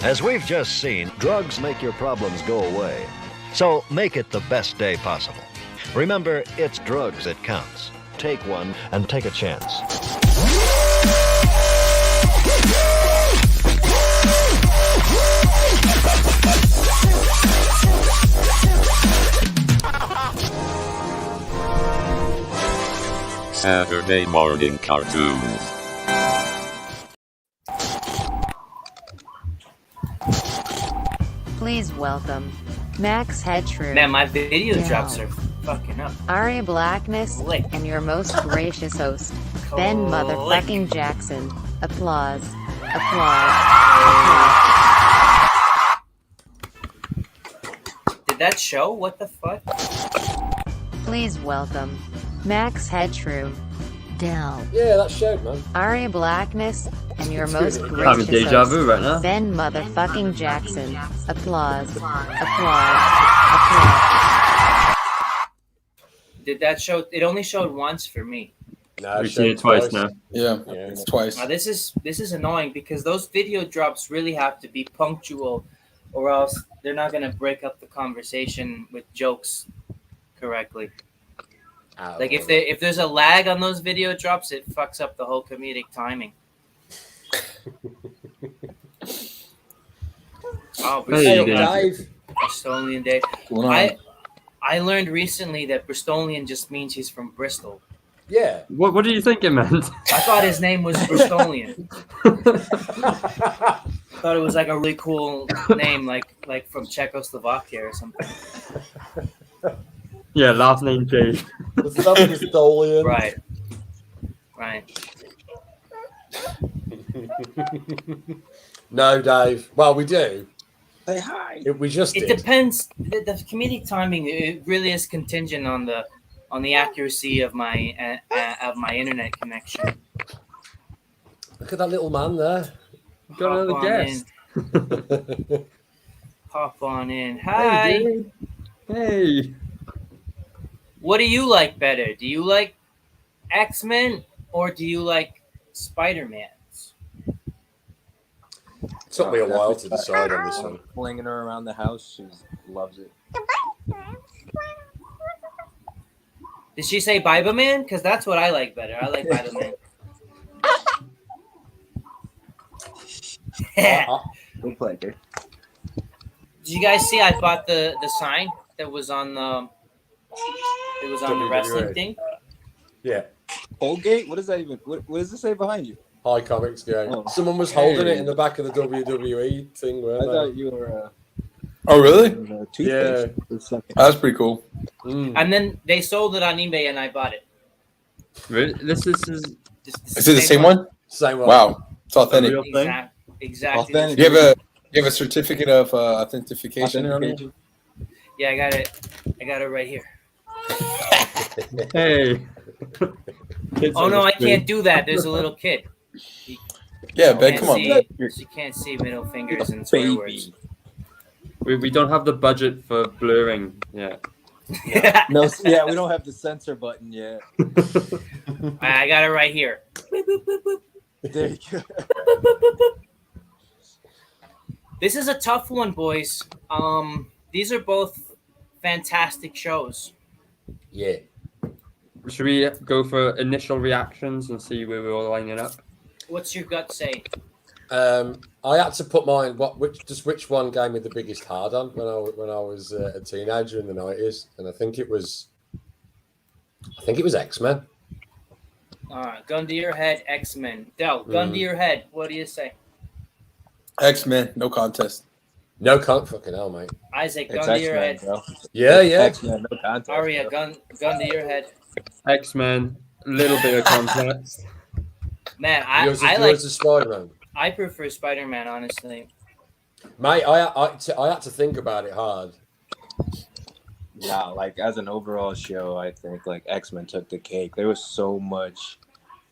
As we've just seen, drugs make your problems go away. So make it the best day possible. Remember, it's drugs that counts. Take one and take a chance. Saturday morning cartoons. Please welcome Max Headshrew. Man, my video drops are fucking up. Aria Blackness and your most gracious host, Ben motherfucking Jackson. Applause. Applause. Applause. Did that show? What the fuck? Please welcome Max Headshrew. Dell. Yeah, that showed, man. Aria Blackness and your most I'm having gracious deja vu host, right now. Ben motherfucking Jackson. Applause. Applause. Applause. Did that show? It only showed once for me. No, We've seen it twice now. Yeah, it's twice. Now this is annoying because those video drops really have to be punctual, or else they're not gonna break up the conversation with jokes correctly. Like if there's a lag on those video drops, it fucks up the whole comedic timing. Oh, Bristolian Dave. I learned recently that Bristolian just means he's from Bristol. Yeah. What do you think it meant? I thought his name was Bristolian. Thought it was like a really cool name, like from Czechoslovakia or something. Yeah, last name Dave. Bristolian. Right. No, Dave. Well, we do. Say hi. We just It did. depends. The comedic timing, it really is contingent on the accuracy of my internet connection. Look at that little man there. Got another guest. Hop on in. Hi. Hey. What do you like better? Do you like X-Men or do you like Spider-Mans? Took me a while to decide on this one. Flinging her around the house, she loves it. Did she say Biberman? Because that's what I like better. I like Biberman. Good play, dude. Did you guys see I bought the sign that was on the wrestling thing? Yeah. Colgate? What is that even? What does it say behind you? High Comics game. Oh. Someone was holding it in the back of the WWE thing, I weren't thought you were. Oh, really? Toothpaste. Yeah. That's pretty cool. And then they sold it on eBay and I bought it. Really? This is Is it the same one? Same one. Wow, it's authentic. real thing? Exactly. Authentic. You have a certificate of authentication on it? Yeah, I got it right here. Hey. Oh no, I can't do that. There's a little kid. Yeah, Ben, come on. She can't see middle fingers and swear words. We don't have the budget for blurring yet. No, yeah, we don't have the censor button yet. I got it right here. There you go. This is a tough one, boys. These are both fantastic shows. Yeah. Should we go for initial reactions and see where we're all lining up? What's your gut say? I had to put mine. Which one gave me the biggest hard on when I was a teenager in the 90s, and I think it was X-Men. All right, gun to your head, X-Men. Del, gun to your head. What do you say? X-Men, no contest. No fucking hell, mate. Isaac, gun It's to your X-Men, head. bro. Yeah. X-Men, no contest. Aria, bro. gun to your head. X-Men, a little bit of context. Man, Yours is Spider-Man. I prefer Spider-Man, honestly. Mate, I had to think about it hard. Yeah, like as an overall show, I think like X-Men took the cake. There was so much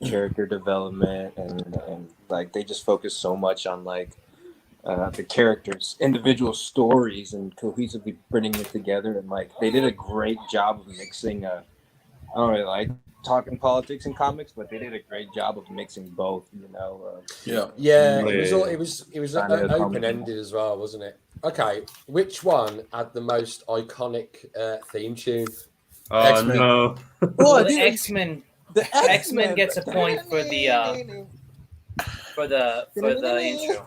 character development and like they just focused so much on like the characters, individual stories, and cohesively bringing it together. And like they did a great job of mixing. I don't really like talking politics and comics, but they did a great job of mixing both. You know. Yeah. It was Kind of open ended as well, wasn't it? Okay, which one had the most iconic theme tune? Oh X-Men. no! Well, the X-Men gets a point for the intro.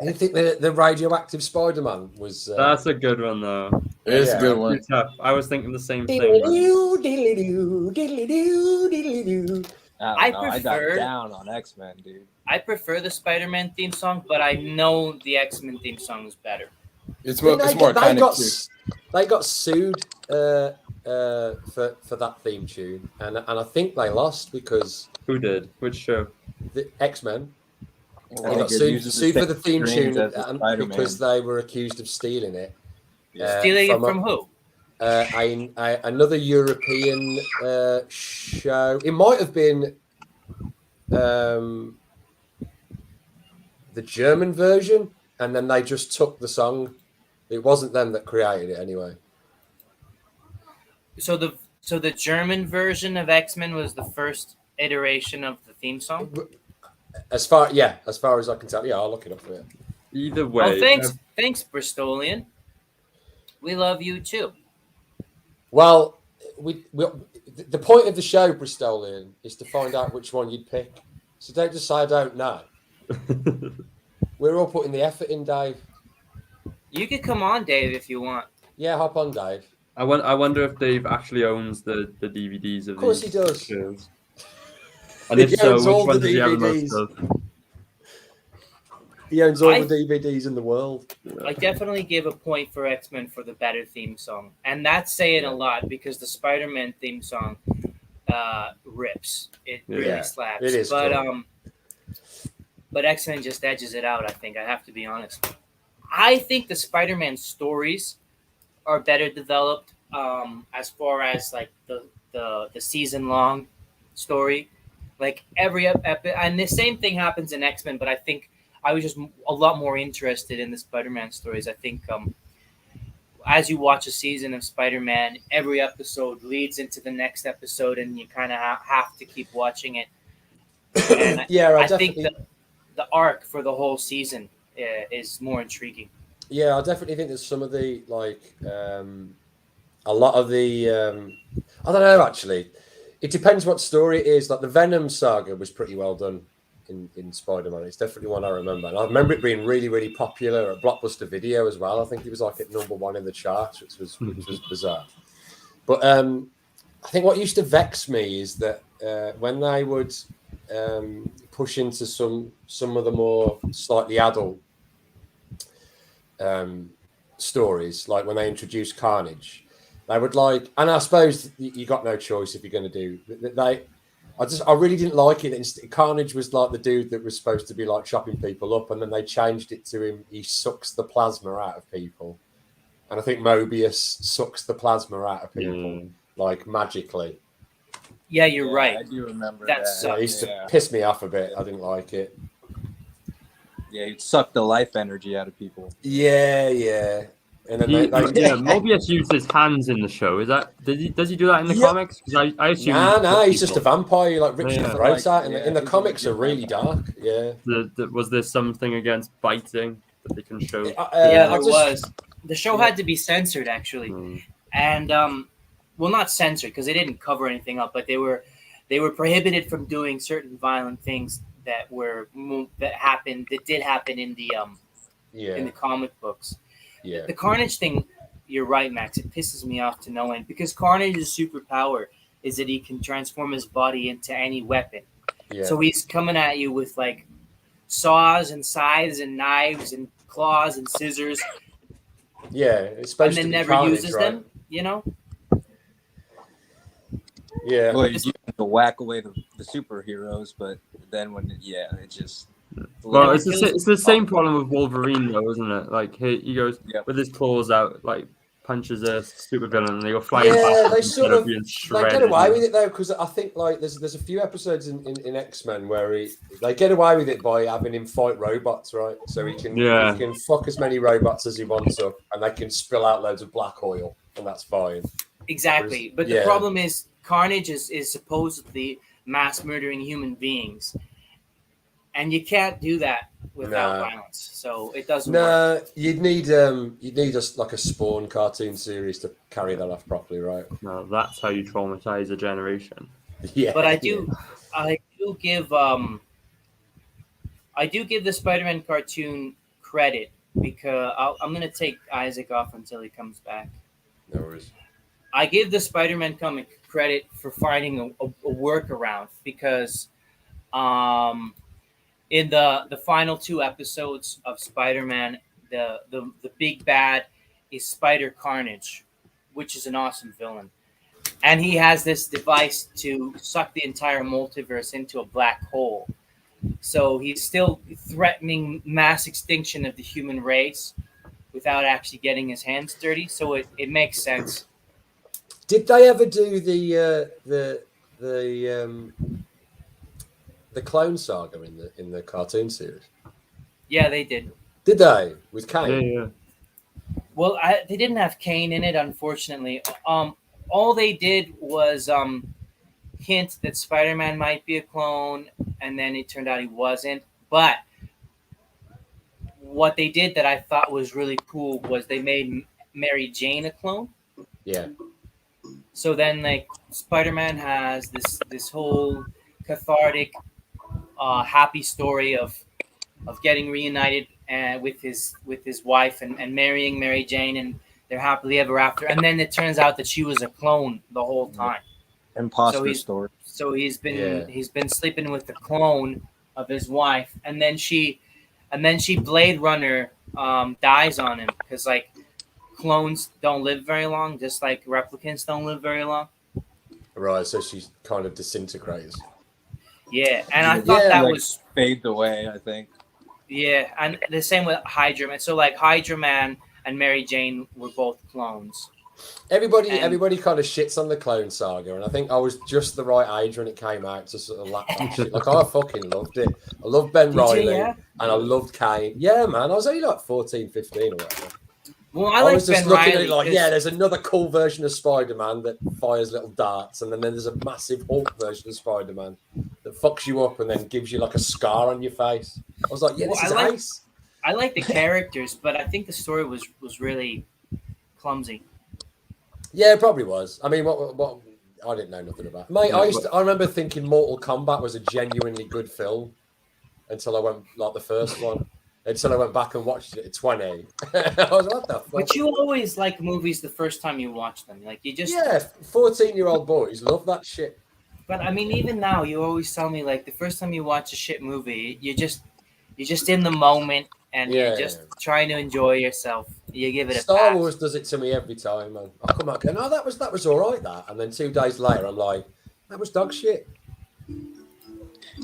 I think the radioactive Spider-Man was. That's a good one though. It's a good one. It's tough. I was thinking the same thing. I got down on X-Men, dude. I prefer the Spider-Man theme song, but I know the X-Men theme song is better. It's more iconic too. They got sued for that theme tune, and I think they lost because Who did? Which show? the X-Men. Well, They got it sued uses the for the same theme tune strings as the Spider-Man. because they were accused of stealing it. Stealing it from who? Another European show. It might have been the German version, and then they just took the song. It wasn't them that created it anyway. So the German version of X-Men was the first iteration of the theme song. As far as I can tell, yeah, I'll look it up for you. Either way. Oh, thanks, Bristolian. We love you too. Well, the point of the show, Bristolian, is to find out which one you'd pick. So don't just say I don't know. We're all putting the effort in, Dave. You could come on, Dave, if you want. Yeah, hop on, Dave. I wonder if Dave actually owns the DVDs of course these he does. shows. And if so, owns which all one the does he have the most DVDs. of? He owns all the DVDs in the world. I definitely give a point for X-Men for the better theme song. And that's saying a lot because the Spider-Man theme song rips. It really slaps. It is cool. But X-Men just edges it out, I think. I have to be honest. I think the Spider-Man stories are better developed as far as like the season-long story. Like every episode, and the same thing happens in X-Men, but I think I was just a lot more interested in the Spider-Man stories. I think as you watch a season of Spider-Man, every episode leads into the next episode, and you kind of have to keep watching it. And I think the arc for the whole season is more intriguing. Yeah, I definitely think there's some of the a lot of the I don't know actually. It depends what story it is. Like the Venom saga was pretty well done in Spider-Man. It's definitely one I remember. And I remember it being really, really popular at Blockbuster Video as well. I think it was like at #1 in the charts, which was bizarre. But I think what used to vex me is that when they would push into some of the more slightly adult stories, like when they introduced Carnage, they would and I suppose you got no choice if you're going to do. I really didn't like it. Carnage was like the dude that was supposed to be like chopping people up, and then they changed it to him. He sucks the plasma out of people, and I think Mobius sucks the plasma out of people like magically. Yeah, you're right. I do remember that. It used to piss me off a bit. I didn't like it. Yeah, he'd suck the life energy out of people. Yeah. And then Mobius used his hands in the show. Is that does he do that in the comics? Because I assume he's just a vampire. Like rips your throat out. And the comics are really dark. Yeah. Was there something against biting that they can show? There was. The show had to be censored actually, and well, not censored because they didn't cover anything up, but they were prohibited from doing certain violent things that did happen in the comic books. Yeah. The Carnage thing, you're right, Max. It pisses me off to no end because Carnage's superpower is that he can transform his body into any weapon. Yeah. So he's coming at you with like saws and scythes and knives and claws and scissors. Yeah, it's supposed and then to be never Carnage, uses right? them. You know. Yeah. Well, you have to whack away the superheroes, but then when it just. Well, it's the same problem with Wolverine, though, isn't it? Like he goes with his claws out, like punches a supervillain, and they go flying past. Yeah, they sort of get away with it it though, because I think like there's a few episodes in X-Men where they get away with it by having him fight robots, right? So he can fuck as many robots as he wants up, and they can spill out loads of black oil, and that's fine. Exactly. But the problem is Carnage is supposedly mass murdering human beings. And you can't do that without violence. So it doesn't work. You'd need like a Spawn cartoon series to carry that off properly, right? No, that's how you traumatize a generation. Yeah. But I do give the Spider-Man cartoon credit because I'm gonna take Isaac off until he comes back. No worries. I give the Spider-Man comic credit for finding a workaround because in the final 2 episodes of Spider-Man, the big bad is Spider Carnage, which is an awesome villain. And he has this device to suck the entire multiverse into a black hole. So he's still threatening mass extinction of the human race without actually getting his hands dirty. So it makes sense. Did they ever do the Clone Saga in the cartoon series? Yeah, they did. Did they? With Kane? Yeah. Well, they didn't have Kane in it, unfortunately. All they did was hint that Spider-Man might be a clone, and then it turned out he wasn't. But what they did that I thought was really cool was they made Mary Jane a clone. Yeah. So then, like, Spider-Man has this whole cathartic, happy story of getting reunited with his wife and marrying Mary Jane, and they're happily ever after. And then it turns out that she was a clone the whole time. Imposter story. So he's been sleeping with the clone of his wife, and then she Blade Runner dies on him because like clones don't live very long, just like replicants don't live very long. Right, so she kind of disintegrates. Yeah, and I thought that like, was fades away, I think. Yeah, and the same with Hydra Man. So like Hydra Man and Mary Jane were both clones. Everybody kind of shits on the Clone Saga, and I think I was just the right age when it came out to sort of lap that shit. Like I fucking loved it. I loved Ben Reilly, and I loved Kane. Yeah, man, I was only like 14, 15 or whatever. Well, I was just Ben looking at it like, there's another cool version of Spider-Man that fires little darts, and then there's a massive Hulk version of Spider-Man that fucks you up and then gives you like a scar on your face. I was like, this is nice. I like the characters, but I think the story was really clumsy. Yeah, it probably was. I mean, what I didn't know nothing about. Mate, I remember thinking Mortal Kombat was a genuinely good film until I went like the first one. Until I went back and watched it at 20. I was like, what the fuck? But you always like movies the first time you watch them. Like you just 14-year-old boys love that shit. But I mean, even now, you always tell me like the first time you watch a shit movie, you're just in the moment and you're just trying to enjoy yourself. You give it a Star pass. Wars does it to me every time, man. I come back and that was all right, that, and then 2 days later, I'm like, that was dog shit.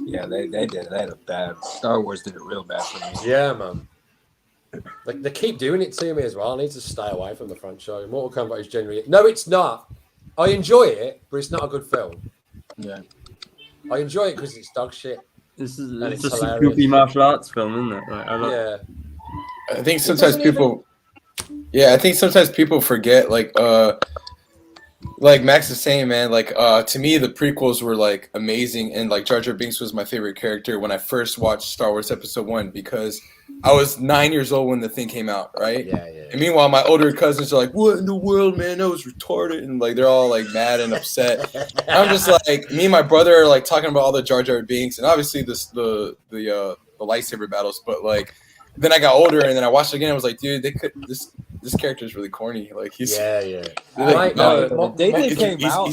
Yeah, they did. They had a bad. Star Wars did it real bad for me. Yeah, man. Like they keep doing it to me as well. I need to stay away from the franchise. Mortal Kombat is generally no, it's not. I enjoy it, but it's not a good film. Yeah, I enjoy it because it's dog shit. It's just a goofy martial arts film, isn't it? Like, I think sometimes people. Yeah, I think sometimes people forget like Max is saying, man, like to me the prequels were like amazing, and like Jar Jar Binks was my favorite character when I first watched Star Wars Episode 1 because I was 9 years old when the thing came out, right? Yeah. And meanwhile, my older cousins are like, "What in the world, man? That was retarded," and like they're all like mad and upset. I'm just like, me and my brother are like talking about all the Jar Jar Binks and obviously the lightsaber battles, but like then I got older and then I watched it again. I was like, dude, this character is really corny. Like he's yeah. He's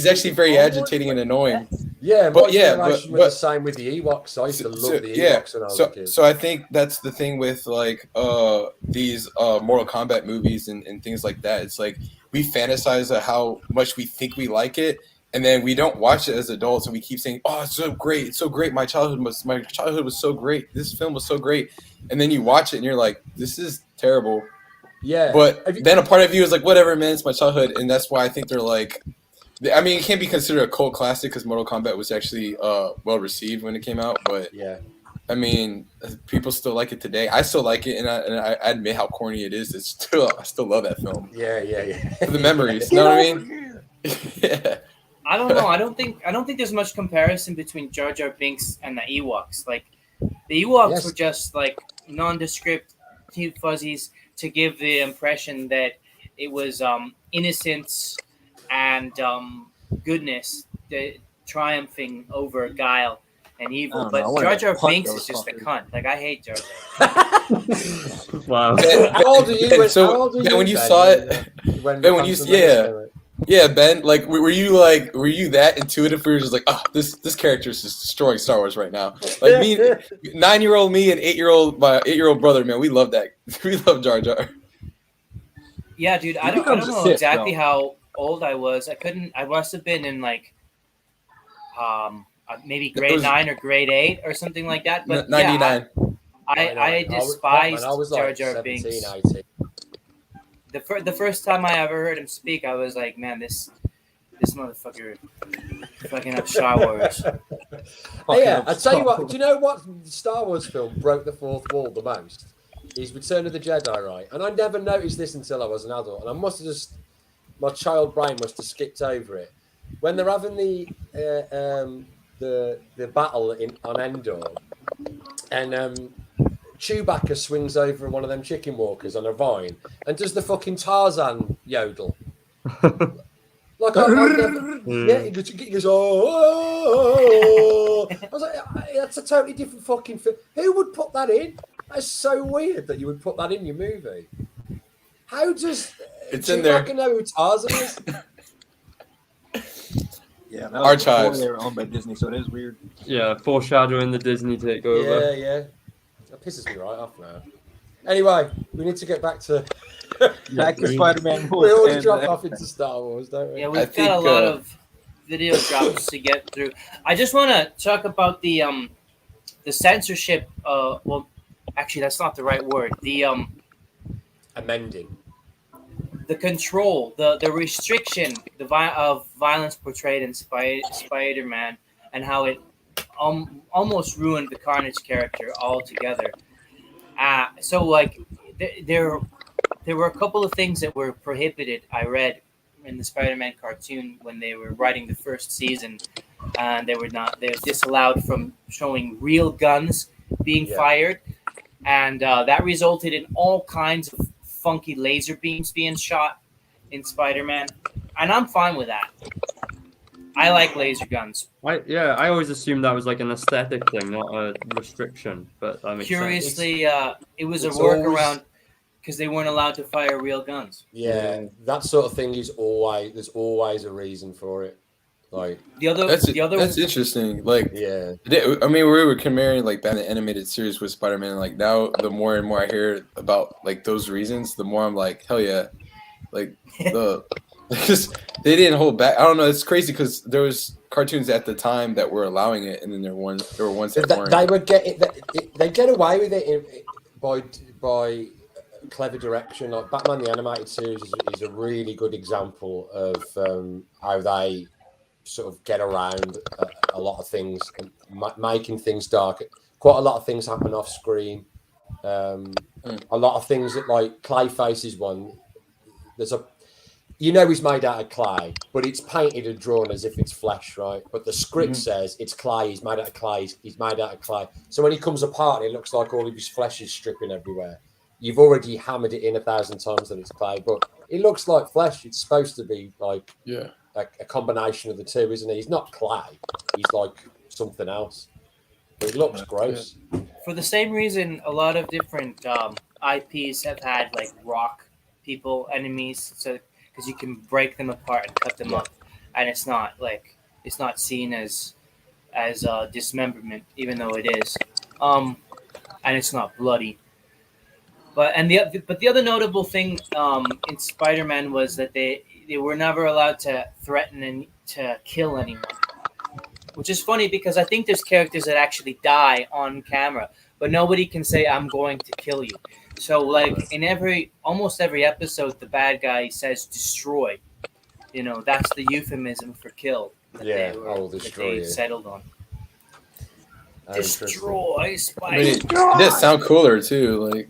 actually very agitating and annoying. Yeah, but the same with the Ewoks. I used to love the Ewoks when I was a kid. So I think that's the thing with like these Mortal Kombat movies and things like that. It's like we fantasize of how much we think we like it, and then we don't watch it as adults, and we keep saying, "Oh, it's so great! It's so great! My childhood was so great. This film was so great." And then you watch it, and you're like, "This is terrible." Yeah. But then a part of you is like, "Whatever, man. It's my childhood," and that's why I think they're like. I mean, it can't be considered a cult classic because Mortal Kombat was actually well received when it came out. But yeah, I mean, people still like it today. I still like it, and I admit how corny it is. I still love that film. Yeah. For the memories, you know what I mean? Yeah. I don't know. I don't think there's much comparison between Jar Jar Binks and the Ewoks. Like the Ewoks were just like nondescript, cute fuzzies to give the impression that it was innocence and goodness triumphing over guile and evil. But Jar Jar Binks is just a cunt. Like I hate Jar Jar. Wow. How old are you? So when you saw it, yeah, Ben, like were you that intuitive? Where you were just like, oh, this character is just destroying Star Wars right now. Like me, 9-year-old me and my 8-year-old brother, man, we love that. We love Jar Jar. Yeah, dude, I don't know exactly how old I was. I must have been in like maybe grade 9 or grade 8 or something like that. But 99. Yeah, I despised Jar Jar Binks. 18. The first time I ever heard him speak, I was like, man, this motherfucker fucking up Star Wars. Yeah, I tell you what. Do you know what Star Wars film broke the fourth wall the most? Is Return of the Jedi, right? And I never noticed this until I was an adult, and I must have just my child brain must have skipped over it when they're having the battle on Endor, and Chewbacca swings over one of them chicken walkers on a vine and does the fucking Tarzan yodel. Like, he goes, oh. I was like, that's a totally different fucking film. Who would put that in? That's so weird that you would put that in your movie. How does it's in there? Chewbacca know who Tarzan is? Yeah, Archives. They were owned by Disney, so it is weird. Yeah, foreshadowing the Disney takeover. Yeah. That pisses me right off now. Anyway, we need to get back to Spider-Man. We always drop off into Star Wars, don't we? Yeah, we've got a lot of video drops to get through. I just want to talk about the censorship. Well, actually, that's not the right word. The amending. The control, the restriction, of violence portrayed in Spider-Man, and how it almost ruined the Carnage character altogether. So like there were a couple of things that were prohibited. I read in the Spider-Man cartoon when they were writing the first season, and they're disallowed from showing real guns being fired, and that resulted in all kinds of funky laser beams being shot in Spider-Man, and I'm fine with that. I like laser guns. I always assumed that was like an aesthetic thing, not a restriction. But that makes curiously, it was a workaround because they weren't allowed to fire real guns. Yeah, that sort of thing there's always a reason for it. Like that's interesting. Like I mean, we were comparing like the animated series with Spider-Man. Like now, the more and more I hear about like those reasons, the more I'm like, hell yeah, like because they didn't hold back. I don't know. It's crazy because there was cartoons at the time that were allowing it, and then there were ones that weren't. They get away with it by clever direction. Like Batman the Animated Series is a really good example of how they sort of get around a lot of things, and making things dark. Quite a lot of things happen off screen. A lot of things that like Clayface is one. He's made out of clay, but it's painted and drawn as if it's flesh, right? But the script says it's clay. He's made out of clay. He's made out of clay. So when he comes apart, it looks like all of his flesh is stripping everywhere. You've already hammered it in 1,000 times that it's clay, but it looks like flesh. It's supposed to be like a combination of the two, isn't it? He's not clay. He's like something else. But it looks gross. For the same reason, a lot of different IPs have had like rock people, enemies, so because you can break them apart and cut them up, and it's not seen as dismemberment, even though it is, and it's not bloody. But the other notable thing in Spider-Man was that they were never allowed to threaten and to kill anyone, which is funny because I think there's characters that actually die on camera, but nobody can say I'm going to kill you. So like in almost every episode, the bad guy says destroy. That's the euphemism for kill. That they settled on. Destroy Spider. It does sound cooler too. Like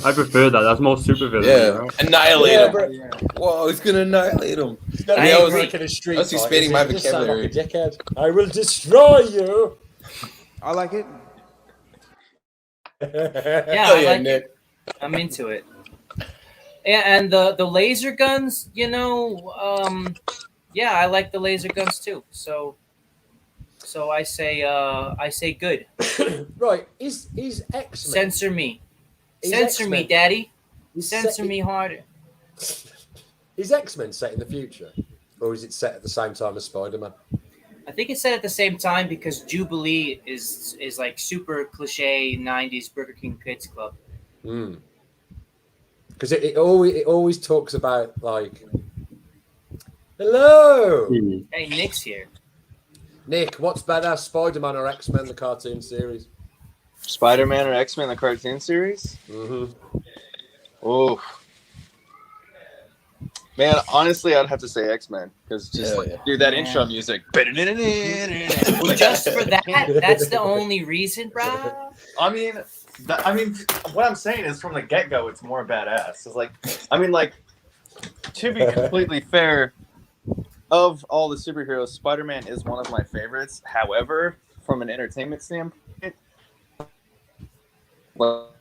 I prefer that. That's more supervillain. Yeah, right? Annihilate him. Whoa, he's gonna annihilate him. I mean, I was like in a street. I was expanding my vocabulary. Like a dickhead. I will destroy you. I like it. Yeah, Oh, I yeah, like Nick. it. I'm into it. Yeah, and the laser guns, yeah, I like the laser guns too. So I say good. Right, is X-Men? Censor me. Is Censor me, X-Men- Daddy. is Censor set- me harder. Is X-Men set in the future, or is it set at the same time as Spider-Man? I think it's said at the same time because Jubilee is like super cliche 90s Burger King Kids Club. Because it always talks about like, hello, Hey, Nick's here. Nick. What's better, Spider-Man or X-Men the cartoon series? Spider-Man or X-Men the cartoon series? Oh, man, honestly, I'd have to say X-Men because just dude, that intro music. Well, just for that, that's the only reason, bro. I mean, what I'm saying is from the get-go, it's more badass. It's like, To be completely fair, of all the superheroes, Spider-Man is one of my favorites. However, from an entertainment standpoint, well,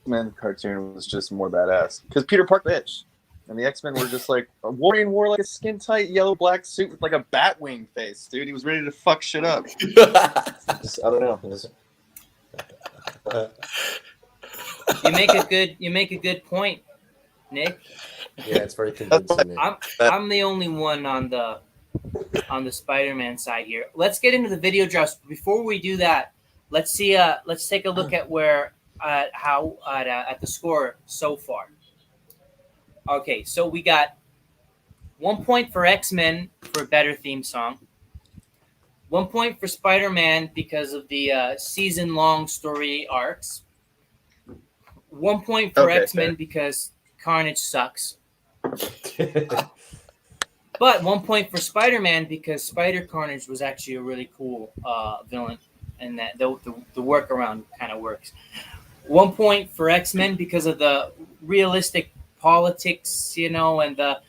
X-Men cartoon was just more badass because Peter Parker bitch. And the X-Men were just like, Wolverine wore like a skin-tight yellow-black suit with like a bat wing face, dude. He was ready to fuck shit up. I don't know. You make a good point, Nick. Yeah, it's very convincing. Nick. I'm the only one on the Spider-Man side here. Let's get into the video drops. Before we do that, let's take a look at at the score so far. Okay, so we got 1 point for X-Men for a better theme song. 1 point for Spider-Man because of the season-long story arcs. 1 point for X-Men fair. because Carnage sucks. But 1 point for Spider-Man because Spider Carnage was actually a really cool villain, and that the workaround kind of works. 1 point for X-Men because of the realistic politics, and the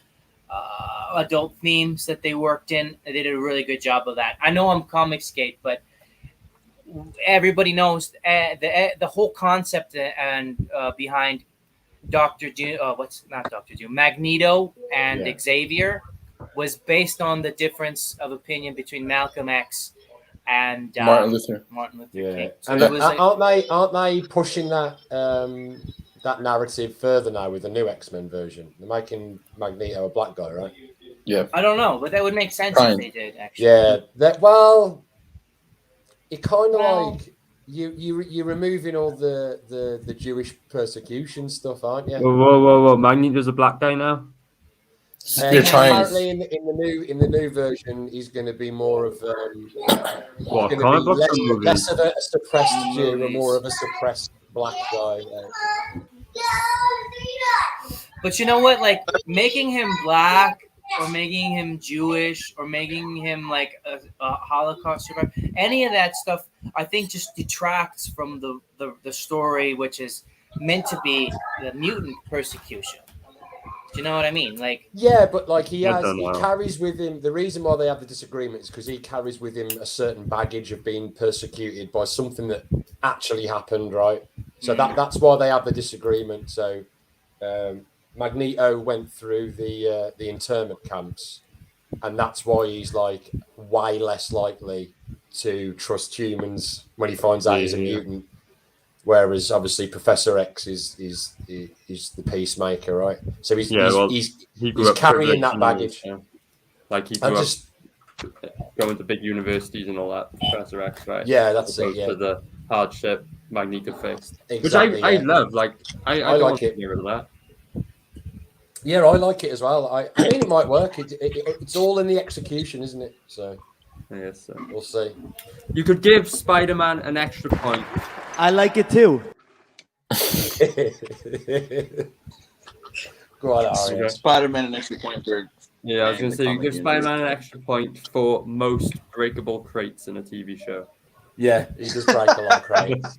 adult themes that they worked in. They did a really good job of that. I know I'm Comicsgate, but everybody knows the whole concept and behind Doctor Doom. Not Doctor Doom? Magneto and Xavier was based on the difference of opinion between Malcolm X and Martin Luther Yeah, King. So and it was aren't they pushing that that narrative further now with the new X-Men version? They're making Magneto a black guy, right? Yeah. I don't know, but that would make sense if they did. Actually, yeah. It kind of like you're removing all the Jewish persecution stuff, aren't you? Whoa! Magneto's a black guy now. Apparently, in the new version, he's going to be more of less of a suppressed Jew and more of a suppressed black guy. But you know what? Like making him black, or making him Jewish, or making him like a Holocaust survivor, any of that stuff, I think just detracts from the story, which is meant to be the mutant persecution. Do you know what I mean? Like, yeah, but like he carries with him. The reason why they have the disagreement is because he carries with him a certain baggage of being persecuted by something that actually happened, right? So that's why they have the disagreement. So Magneto went through the internment camps, and that's why he's like way less likely to trust humans when he finds out he's a mutant. Whereas obviously Professor X is the peacemaker, right? So he's carrying that baggage. Like he grew up going to big universities and all that. Professor X, right? Yeah, that's it. Yeah. To the hardship Magneto faced, exactly, which I love. Like I like it. Of that. Yeah, I like it as well. I mean, it might work. It's all in the execution, isn't it? So. Yes, we'll see. You could give Spider-Man an extra point. I like it too. Go on, Ari. Spider-Man an extra point for. Yeah, I was going to say you give Spider-Man an extra point for most breakable crates in a TV show. Yeah, he does break a lot of crates.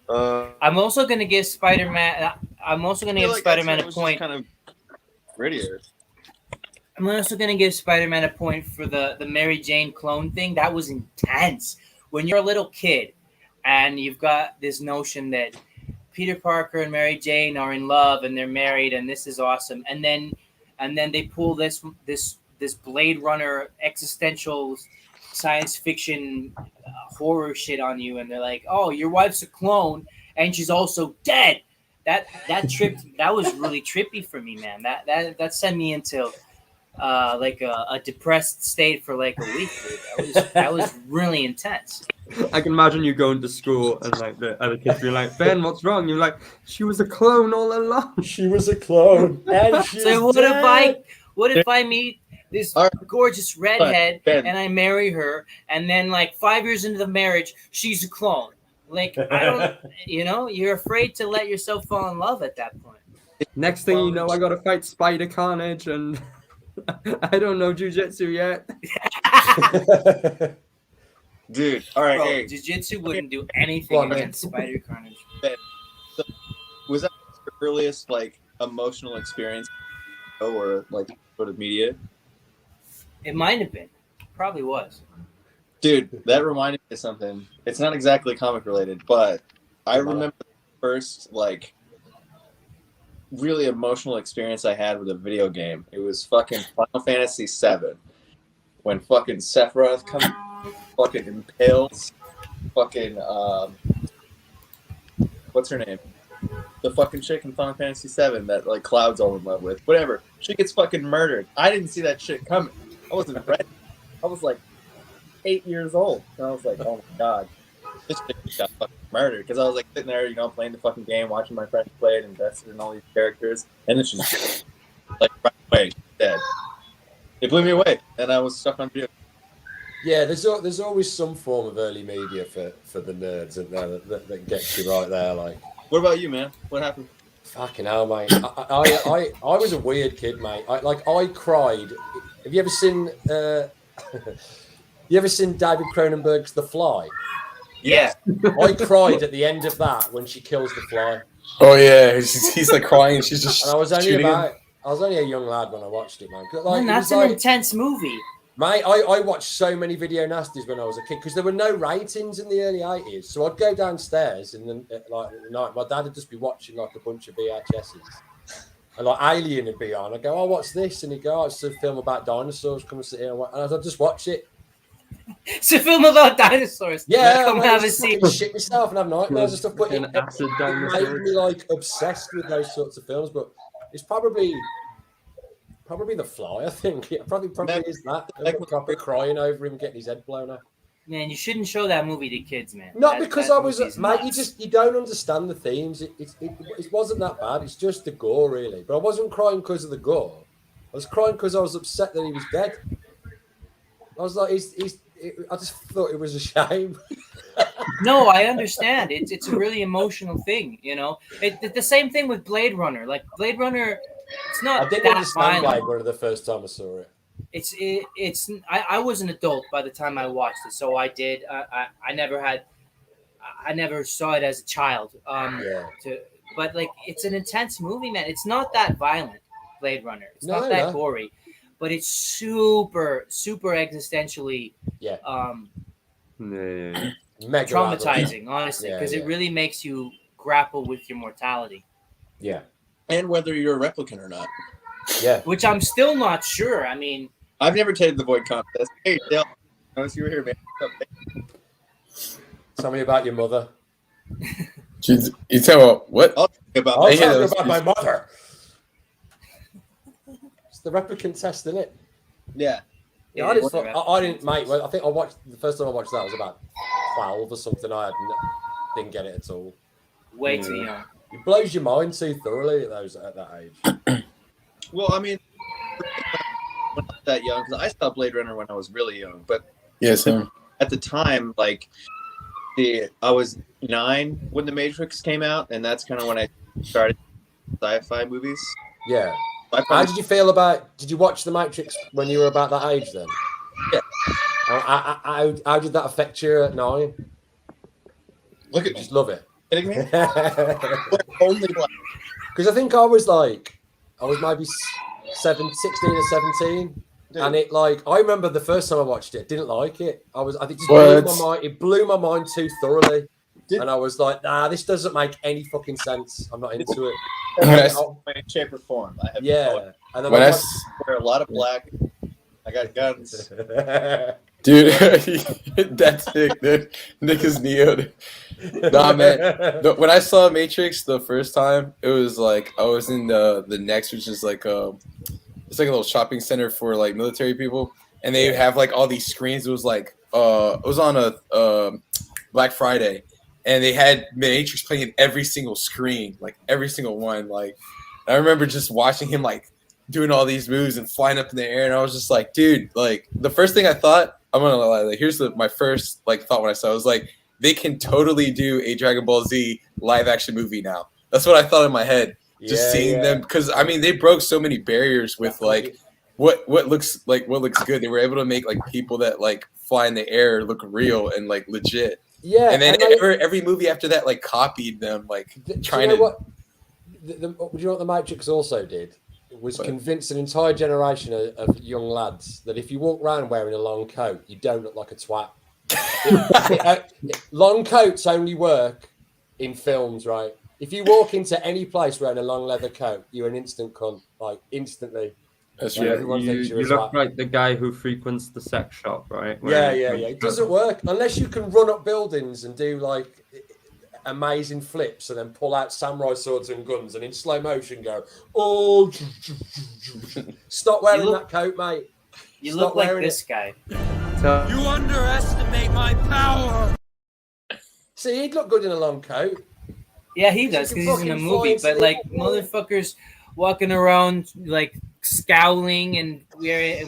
I'm also going to give Spider-Man. I'm also going to give Spider-Man a point. prettier. I'm also gonna give Spider-Man a point for the Mary Jane clone thing. That was intense. When you're a little kid, and you've got this notion that Peter Parker and Mary Jane are in love and they're married, and this is awesome, and then they pull this Blade Runner existential science fiction horror shit on you, and they're like, "Oh, your wife's a clone, and she's also dead." That was really trippy for me, man. That sent me into like a depressed state for like a week. Dude. That was really intense. I can imagine you going to school and like the other kids being like, "Ben, what's wrong?" You're like, "She was a clone all along." She was a clone. And she's So dead. what if I meet this gorgeous redhead and I marry her, and then like 5 years into the marriage, she's a clone? Like, I don't, you're afraid to let yourself fall in love at that point. Next thing you know, I got to fight Spider Carnage, and I don't know jujitsu yet. Dude, all right. Bro, Hey, jiu-jitsu wouldn't do anything against Spider Carnage. So, was that your earliest like emotional experience, or like sort of media? It might have been. Probably was. Dude, that reminded me of something. It's not exactly comic related, but I remember the first like really emotional experience I had with a video game. It was fucking Final Fantasy VII, when fucking Sephiroth comes, fucking impales, fucking what's her name? The fucking chick in Final Fantasy VII that like Cloud's all in love with. Whatever. She gets fucking murdered. I didn't see that shit coming. I wasn't ready. I was like 8 years old, and I was like, oh my god, this chick got fucking murdered. Because I was like sitting there, playing the fucking game, watching my friends play it, invested in all these characters, and then she's like right away, she's dead. It blew me away, and I was stuck on video. Yeah, there's always some form of early media for the nerds, isn't there, that gets you right there. Like, what about you, man? What happened? Fucking hell, mate. I was a weird kid, mate. I cried. Have you ever seen David Cronenberg's The Fly? Yeah. I cried at the end of that when she kills the fly. Oh yeah, he's like crying. She's just. And I was shooting him. I was only a young lad when I watched it, man. Man, that's an intense movie. Mate, I watched so many video nasties when I was a kid because there were no ratings in the early 80s. So I'd go downstairs and then at the night, my dad would just be watching like a bunch of VHSs. And like Alien would be on. I'd go, "Oh, what's this?" And he'd go, "Oh, it's a film about dinosaurs. Come and sit here and watch." And I'd just watch it. It's a film about dinosaurs. Yeah, come have a seat. Shit myself and have nightmares and stuff. But it made me like obsessed with those sorts of films. But it's probably The Fly, I think. It probably is that. Like proper crying over him getting his head blown off. Man, you shouldn't show that movie to kids, man. Not because I was, mate. Nuts. You don't understand the themes. It wasn't that bad. It's just the gore, really. But I wasn't crying because of the gore. I was crying because I was upset that he was dead. I was like, I just thought it was a shame. No, I understand. It's a really emotional thing, the same thing with Blade Runner. Like Blade Runner, it's not. I didn't that understand violent. Blade Runner the first time I saw it. I was an adult by the time I watched it, so I did. I never saw it as a child. But like, it's an intense movie, man. It's not that violent, Blade Runner. It's not that gory, but it's super, super existentially, traumatizing, honestly, because it really makes you grapple with your mortality. Yeah, and whether you're a replicant or not. Yeah, which I'm still not sure. I mean, I've never taken the void contest. Hey, Dale, notice you were here, man. Tell me about your mother. You tell me what? I'll talk about my mother. It's the replicant test, isn't it? Yeah. Yeah, I didn't, mate. Well, I think I watched the first time I watched that was about 12 or something. Didn't get it at all. Way too young. It blows your mind too thoroughly at that age. Well, I mean, when I was that young, because I saw Blade Runner when I was really young, but at the time, like, I was 9 when The Matrix came out, and that's kind of when I started sci-fi movies. Yeah. How did you feel about? Did you watch The Matrix when you were about that age then? Yeah. How did that affect you at 9? Look at me. Just love it. Kidding me? Only black. Because I think I was maybe 16 or 17. And it like I remember the first time I watched it, didn't like it. I think it blew my mind. It blew my mind too thoroughly, and I was like, nah, this doesn't make any fucking sense. I'm not into it. In shape or form, I have yeah. And then I wear a lot of black. I got guns, dude. That's Nick. Dude. Nick is Neo. Nah, man. When I saw Matrix the first time, it was like I was in the Next, which is like it's like a little shopping center for like military people, and they have like all these screens. It was like it was on a Black Friday, and they had Matrix playing in every single screen, like every single one. Like I remember just watching him like doing all these moves and flying up in the air, and I was just like, dude, like the first thing I thought, I'm gonna lie, like here's my first like thought when I saw it, I was like, they can totally do a Dragon Ball Z live action movie now. That's what I thought in my head. Just seeing them, because I mean they broke so many barriers with like what looks good. They were able to make like people that like fly in the air look real and like legit. Yeah, and then every movie after that like copied them, like trying to. What you know what the Matrix also did? It was convince an entire generation of young lads that if you walk around wearing a long coat, you don't look like a twat. Long coats only work in films, right? If you walk into any place wearing a long leather coat, you're an instant cunt, like instantly. That's right. Everyone thinks you look like the guy who frequents the sex shop, right? Yeah. It doesn't work unless you can run up buildings and do like amazing flips and then pull out samurai swords and guns and in slow motion go, oh, stop wearing that coat, mate. You look like this guy. You underestimate my power. See, he'd look good in a long coat. Yeah, he does because he's in a movie. But like motherfuckers walking around like scowling and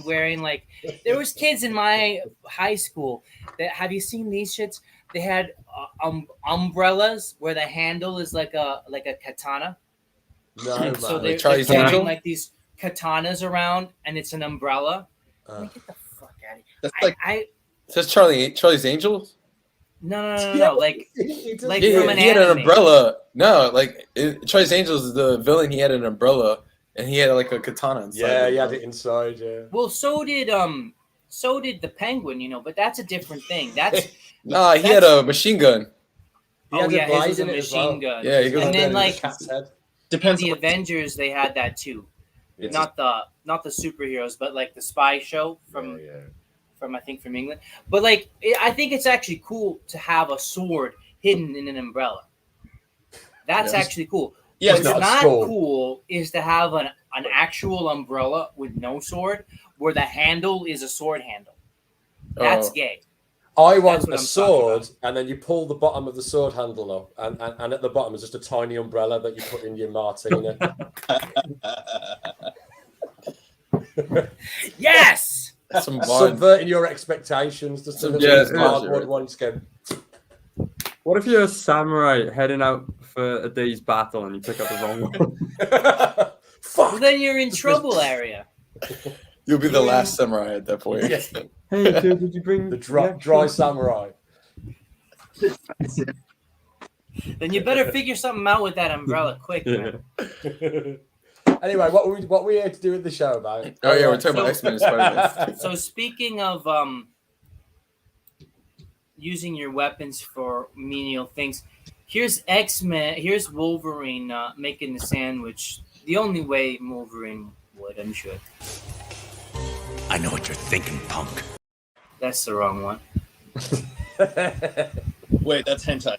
wearing like there was kids in my high school that have you seen these shits? They had umbrellas where the handle is like a katana. No, so they're carrying like these katanas around, and it's an umbrella. Get the fuck out of here! That's like it says Charlie's Angels. No. Like from an he had an umbrella. No, like Charlie's Angels is the villain. He had an umbrella and he had like a katana inside. Yeah, he had it inside. Yeah. Well, so did the Penguin, but that's a different thing. That's he had a machine gun. His was a machine gun. Yeah, he goes and then like depends. The Avengers, they had that too. Not the superheroes, but like the spy show from I think from England. But like I think it's actually cool to have a sword hidden in an umbrella. That's actually cool. Yeah, what's not cool is to have an actual umbrella with no sword where the handle is a sword handle. That's gay. I want a sword, and then you pull the bottom of the sword handle up, and at the bottom is just a tiny umbrella that you put in your martini. Yes! Subverting your expectations. Just cardboard ones go. What if you're a samurai heading out for a day's battle and you pick up the wrong one? Fuck! Well, then you're in trouble area. You'll be the last samurai at that point. Yes. Hey, dude, did you bring the dry samurai? Then you better figure something out with that umbrella quick, man. Anyway, what we here to do with the show about? Oh yeah, we're talking about X-Men and Spider-Man. So speaking of using your weapons for menial things, here's X-Men. Here's Wolverine making the sandwich the only way Wolverine would and should. I know what you're thinking, punk. That's the wrong one. Wait, that's hentai.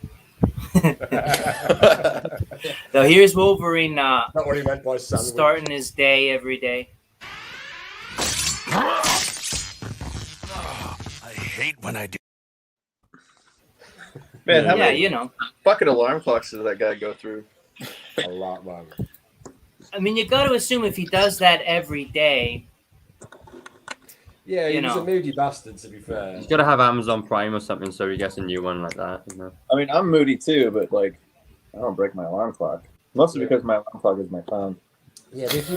So here's Wolverine not what he meant by sandwich. Starting his day every day. I hate when I do. Man, how many fucking alarm clocks did that guy go through? A lot, man. I mean, you got to assume if he does that every day. Yeah, he's a moody bastard, to be fair. He's got to have Amazon Prime or something so he gets a new one like that. I mean, I'm moody too, but like, I don't break my alarm clock. Mostly because my alarm clock is my phone. Yeah, but if you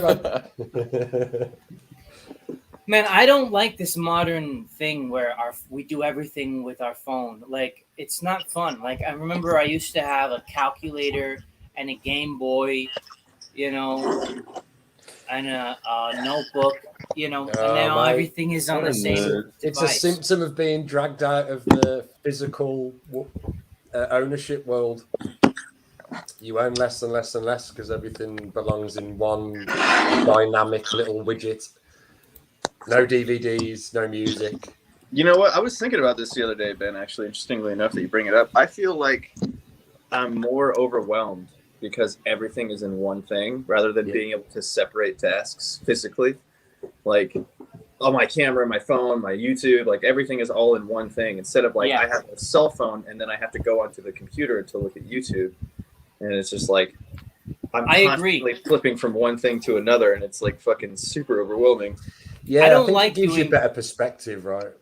Man, I don't like this modern thing where we do everything with our phone. Like, it's not fun. Like, I remember I used to have a calculator and a Game Boy, and a notebook, you know, Oh, and now mate. everything is on the same It's a device. symptom of being dragged out of the physical ownership world. You own less and less and less because everything belongs in one dynamic little widget. No DVDs, no music. You know what? I was thinking about this the other day, Ben, actually, interestingly enough that you bring it up. I feel like I'm more overwhelmed because everything is in one thing rather than being able to separate tasks physically. Like, on my camera, my phone, my YouTube, like everything is all in one thing instead of like I have a cell phone and then I have to go onto the computer to look at YouTube. And it's just like I'm constantly flipping from one thing to another and it's like fucking super overwhelming. Yeah, I don't think like it gives you doing- better perspective, right?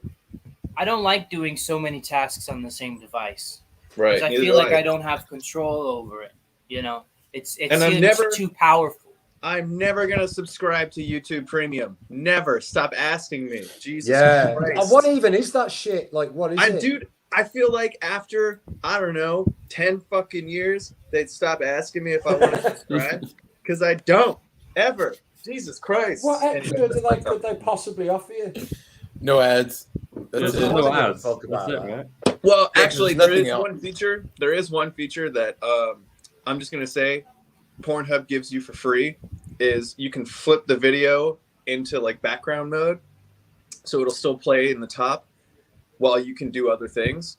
I don't like doing so many tasks on the same device. Right. I feel like I don't have control over it. You know, it's And I'm never too powerful. I'm never gonna subscribe to YouTube Premium. Never. Stop asking me. Jesus Yeah. Christ. What even is that shit? Like, what is it? Dude, I feel like after, I don't know, 10 fucking years, they'd stop asking me if I want to subscribe. Because I don't. Ever. Jesus Christ. What extra could they possibly offer you? No ads. That's it. No ads. Talk about That's it, that. right? Well, actually, there's there is nothing else. one feature. There is one feature that I'm just gonna say, Pornhub gives you for free. Is you can flip the video into like background mode, so it'll still play in the top while you can do other things.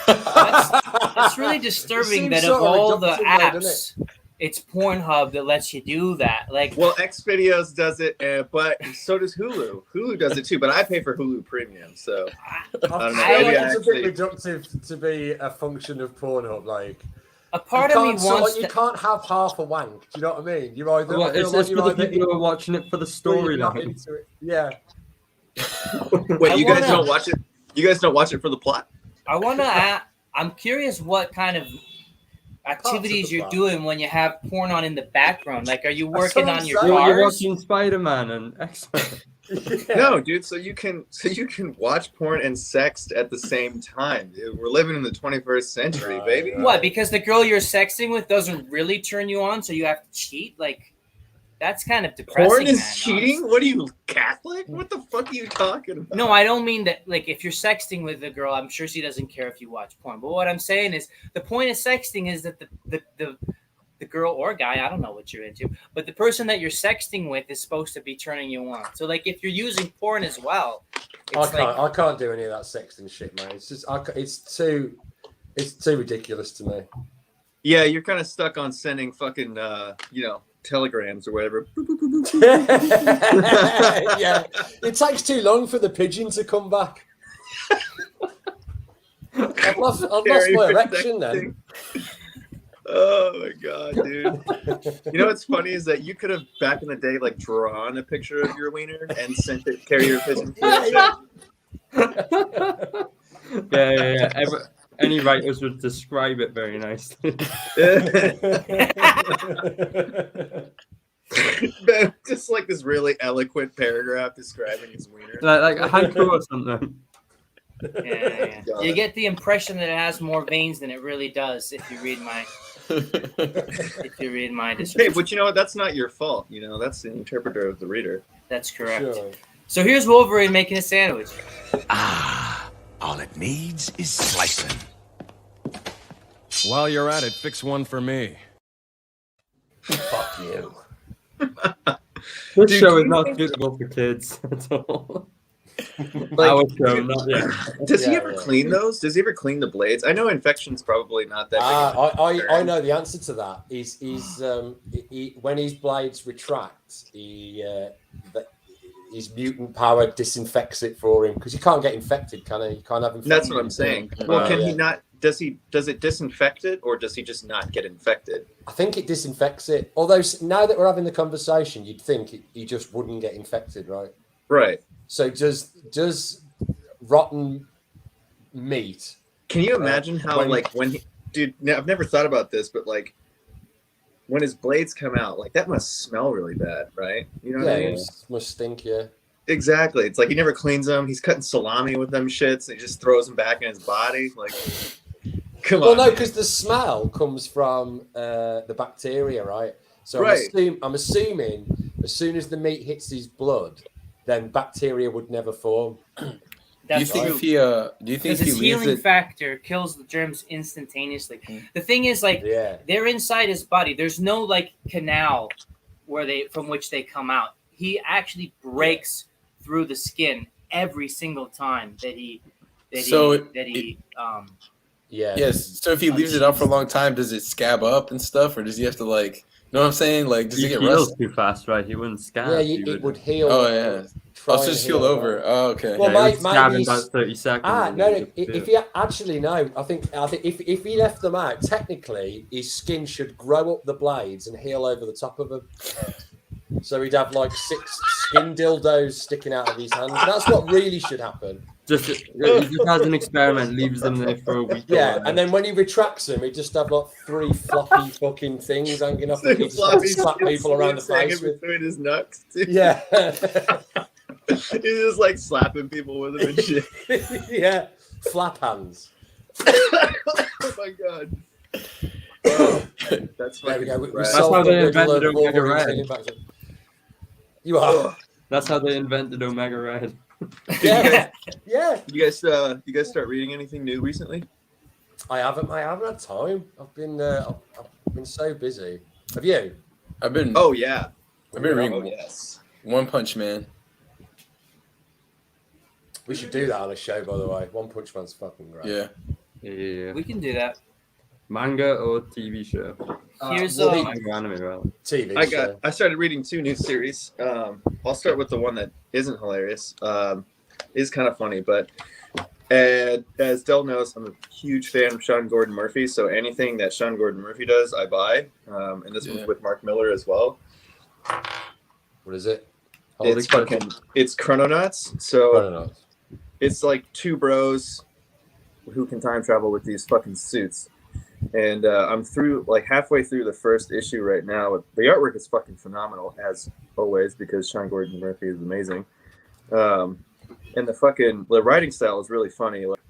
It's really disturbing that of all the apps, it? it's Pornhub that lets you do that. Like, Well, Xvideos does it, but so does Hulu. Hulu does it too, but I pay for Hulu Premium, so I don't know. I Maybe think it's a actually- bit reductive to be a function of Pornhub. Like, a part of me wants you can't have half a wank. Do you know what I mean? You're either. Well, I feel it's like just you're for the either people who are watching it for the you're not storyline. into it. Yeah. Wait, you guys don't watch it? You guys don't watch it for the plot? I want to. I'm curious what kind of activities you're doing when you have porn on in the background. Like, are you working on your You're cars? watching Spider-Man and X-Men. No, dude. So you can watch porn and sext at the same time. Dude, we're living in the 21st century, baby. What? Because the girl you're sexting with doesn't really turn you on, so you have to cheat? Like, that's kind of depressing. Porn is man, cheating? honestly. What are you, Catholic? What the fuck are you talking about? No, I don't mean that. Like, if you're sexting with a girl, I'm sure she doesn't care if you watch porn. But what I'm saying is, the point of sexting is that the girl or guy, I don't know what you're into, but the person that you're sexting with is supposed to be turning you on. So, like, if you're using porn as well, I can't do any of that sexting shit, man. It's just it's too ridiculous to me. Yeah, you're kind of stuck on sending fucking telegrams or whatever. Yeah, it takes too long for the pigeon to come back. I've lost my erection then. Oh my god, dude! You know what's funny is that you could have back in the day like drawn a picture of your wiener and sent it carrier pigeon. Yeah. Any writers would describe it very nicely. Just like this really eloquent paragraph describing his wiener, like a haiku or something. yeah. You get the impression that it has more veins than it really does if you read my description. Hey, but you know what? That's not your fault. You know, that's the interpreter of the reader. That's correct. Sure. So here's Wolverine making a sandwich. All it needs is slicing. While you're at it, fix one for me. Fuck you. This show is not suitable for kids at all. Our show, not yet. Does he ever clean those? Does he ever clean the blades? I know infection's probably not that big. I know the answer to that. He's when his blades retract, his mutant power disinfects it for him because you can't get infected, can he? You can't have infected. That's what I'm saying. Well, can he not? Does it disinfect it, or does he just not get infected? I think it disinfects it. Although now that we're having the conversation, you'd think he just wouldn't get infected, right? Right. So does rotten meat? Can you imagine how dude? Now, I've never thought about this, but like when his blades come out, like that must smell really bad, right? You know what I mean? It must stink. Yeah. Exactly. It's like he never cleans them. He's cutting salami with them shits. And he just throws them back in his body. Like, come on. Well, no, because the smell comes from the bacteria, right? So Right. I'm assuming as soon as the meat hits his blood, then bacteria would never form. Do you think if he because his healing factor kills the germs instantaneously? The thing is, like, they're inside his body. There's no like canal from which they come out. He actually breaks through the skin every single time that he. Yes. So if he leaves it out for a long time, does it scab up and stuff, or does he have to like? You know what I'm saying? Like, does he get heals too fast, right? He wouldn't scab. Yeah, it would heal. Oh yeah. Oh, so just heal over. Oh, okay. Well, scab in about 30 seconds. No. If he actually no, I think if he left them out, technically his skin should grow up the blades and heal over the top of them. So he'd have like 6 skin dildos sticking out of his hands. That's what really should happen. Just has an experiment, leaves them there for a week. Yeah, and then when he retracts them, he just have like 3 floppy fucking things hanging off. He just slap people around the face with between his nuts. Too. Yeah. He's just like slapping people with them and shit. Yeah, flap hands. Oh my god. That's there we go. That's how they invented Omega Red. You are. That's how they invented Omega Red. Yeah. You guys start reading anything new recently? I haven't had time. I've been so busy. Have you? I've been. Oh yeah. I've been reading. One Punch Man. We should do that on a show, by the way. One Punch Man's fucking great. Yeah. We can do that. Manga or TV show? Here's anime, rather. TV. I started reading 2 new series. I'll start with the one that isn't hilarious. Is kind of funny, but as Del knows, I'm a huge fan of Sean Gordon Murphy. So anything that Sean Gordon Murphy does, I buy. And this one's with Mark Miller as well. What is it? It's Chrononauts. So it's like 2 bros who can time travel with these fucking suits. And I'm through like halfway through the first issue right now. The artwork is fucking phenomenal as always because Sean Gordon Murphy is amazing. And the writing style is really funny. Like,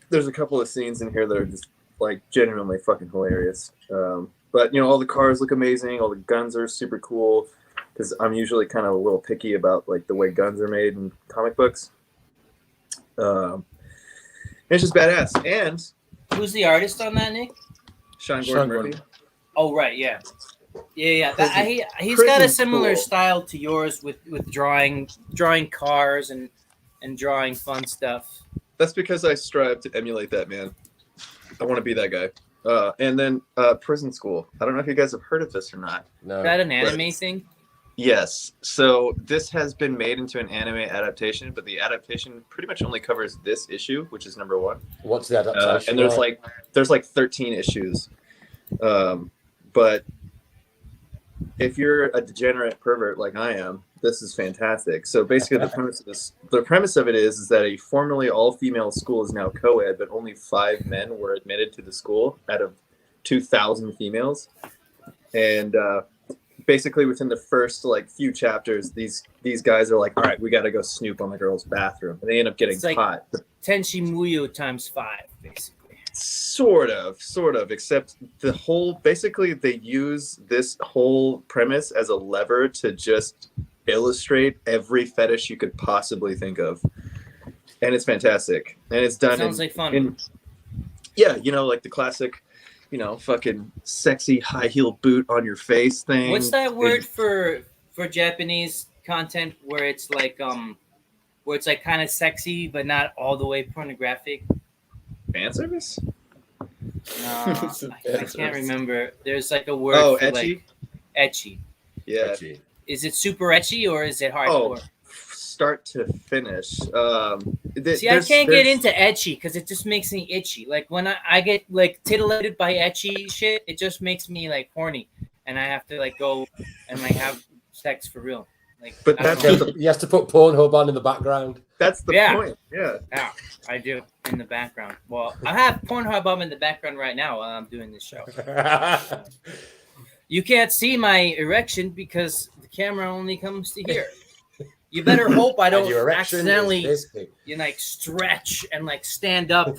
there's a couple of scenes in here that are just like genuinely fucking hilarious. But you know, all the cars look amazing. All the guns are super cool because I'm usually kind of a little picky about like the way guns are made in comic books. It's just badass. And who's the artist on that, Nick? Sean Gordon Murphy. Oh right, yeah. He's got a similar style to yours with drawing cars and drawing fun stuff. That's because I strive to emulate that man. I want to be that guy. And then Prison School. I don't know if you guys have heard of this or not. No. Is that an anime thing? Yes. So this has been made into an anime adaptation, but the adaptation pretty much only covers this issue, which is number 1. What's the adaptation? And there's like 13 issues. But if you're a degenerate pervert like I am, this is fantastic. So basically the premise of it is that a formerly all-female school is now co-ed, but only 5 men were admitted to the school out of 2,000 females. And basically within the first like few chapters, these guys are like, all right, we got to go snoop on the girls' bathroom, and they end up getting caught. Tenshi Muyo times 5, basically. Sort of, except basically they use this whole premise as a lever to just illustrate every fetish you could possibly think of. And it's fantastic. And it's done Sounds like fun. Yeah, you know, like the classic, you know, fucking sexy high heel boot on your face thing. What's that word for Japanese content where it's like kind of sexy but not all the way pornographic? Fan service? No, I can't remember. There's like a word for ecchi? Like ecchi. Yeah. Ecchi. Is it super ecchi or is it hardcore? Start to finish. See, I can't get into ecchi because it just makes me itchy. Like when I get like titillated by ecchi shit, it just makes me like horny, and I have to like go and like have sex for real. Like, but you have to put Pornhub on in the background. That's the point. Yeah, I do in the background. Well, I have Pornhub on in the background right now while I'm doing this show. You can't see my erection because the camera only comes to here. You better hope I don't accidentally like stretch and like stand up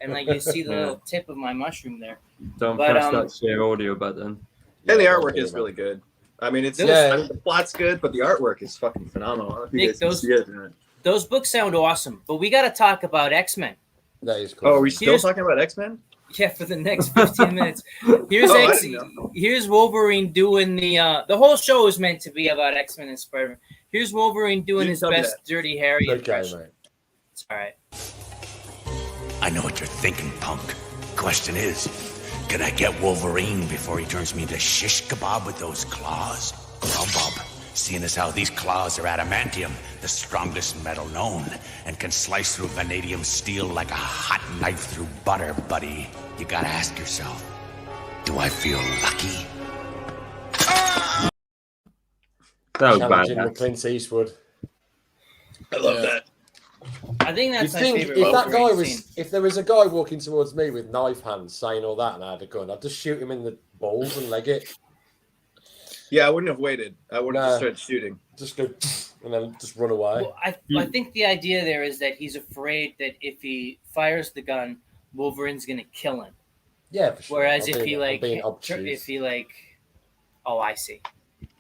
and like you see the little tip of my mushroom there. Don't press that share audio button. And the artwork is really good. I mean, it's Yeah. I mean, the plot's good, but the artwork is fucking phenomenal. I don't know if you Nick, guys can see it. those books sound awesome, but we got to talk about X-Men. That is cool. Oh, are we still talking about X-Men? Yeah, for the next 15 minutes. Here's Oh, I X. didn't know. Here's Wolverine doing the whole show is meant to be about X-Men and Spider-Man. Here's Wolverine doing You his tell me best that. Dirty Harry Okay, impression. mate. It's all right. I know what you're thinking, punk. Question is, can I get Wolverine before he turns me into shish kebab with those claws? Well, Bob, seeing as how these claws are adamantium, the strongest metal known, and can slice through vanadium steel like a hot knife through butter, buddy, you gotta ask yourself, do I feel lucky? That was Challenging bad. the Clint Eastwood. I love that. I think You that's my think favorite if that guy Wolverine was, scene. if there was a guy walking towards me with knife hands saying all that and I had a gun, I'd just shoot him in the balls and leg it. Yeah, I wouldn't have waited. I would have just started shooting. Just go and then just run away. Well, I think the idea there is that he's afraid that if he fires the gun, Wolverine's gonna kill him. Yeah, for sure. Whereas I'm if being obtuse. he like, oh, I see.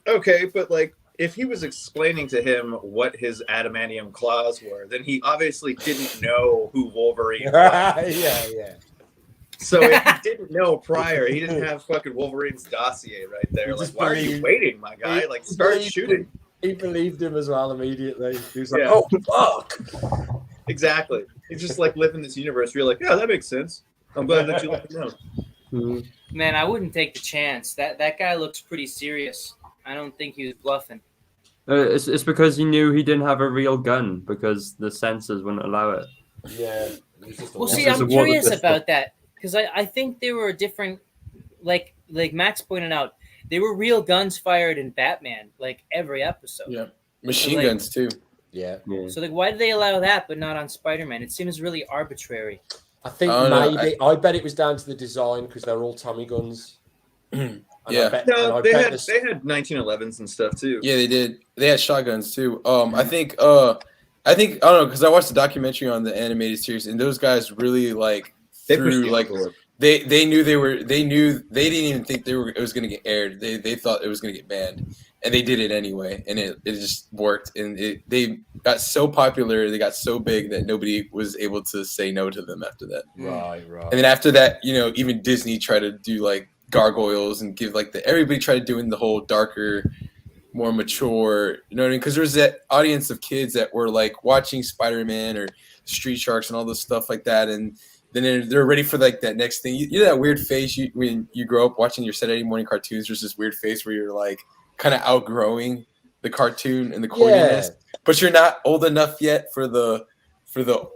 Okay, but like, if he was explaining to him what his adamantium claws were, then he obviously didn't know who Wolverine was. yeah. So if he didn't know prior, he didn't have fucking Wolverine's dossier right there. Like, why are you waiting, my guy? Like, start shooting. He believed him as well immediately. He was like, Yeah. oh, fuck. Exactly. He's just like living this universe. You're like, yeah, that makes sense. I'm glad that you let me know. Man, I wouldn't take the chance. That guy looks pretty serious. I don't think he was bluffing. It's because he knew he didn't have a real gun because the sensors wouldn't allow it. Yeah. Well, see, I'm curious about that because I think there were different, like Max pointed out, there were real guns fired in Batman, like every episode. Yeah, machine like- guns too. Yeah. So like, why did they allow that but not on Spider-Man? It seems really arbitrary. I think I don't know, maybe I bet it was down to the design because they're all Tommy guns. And Yeah. I bet, No, and I they bet had this- they had 1911s and stuff too. Yeah, they did. They had shotguns too. I think I don't know because I watched the documentary on the animated series, and those guys really like They threw pushed the like envelope. they knew they didn't even think it was gonna get aired. They thought it was gonna get banned, and they did it anyway, and it just worked. And they got so popular, they got so big that nobody was able to say no to them after that. Right. And then after that, even Disney tried to do like gargoyles and give like everybody tried doing the whole darker, more mature, you know what I mean? Because there's that audience of kids that were like watching Spider-Man or Street Sharks and all this stuff like that, and then they're ready for like that next thing. You know that weird phase when you grow up watching your Saturday morning cartoons. There's this weird phase where you're like kind of outgrowing the cartoon and the corniness, but you're not old enough yet for the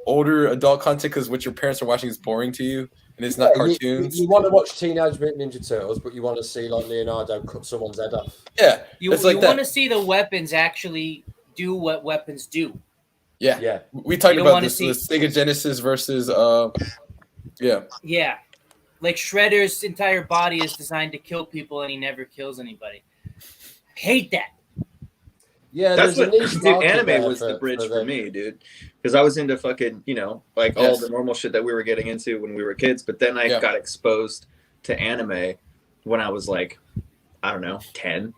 older adult content because what your parents are watching is boring to you and it's not cartoons. You want to watch Teenage Mutant Ninja Turtles, but you want to see like Leonardo cut someone's head off. Yeah, You it's like want to that. see the weapons actually do what weapons do. Yeah, we talked You don't about wanna this see- the Sega Genesis versus Yeah, like Shredder's entire body is designed to kill people, and he never kills anybody. Hate that. Yeah, That's there's what a niche dude, market anime there was the bridge for them. me, dude. Because I was into fucking, like all Yes. the normal shit that we were getting into when we were kids. But then I Yeah. got exposed to anime when I was like, I don't know, 10.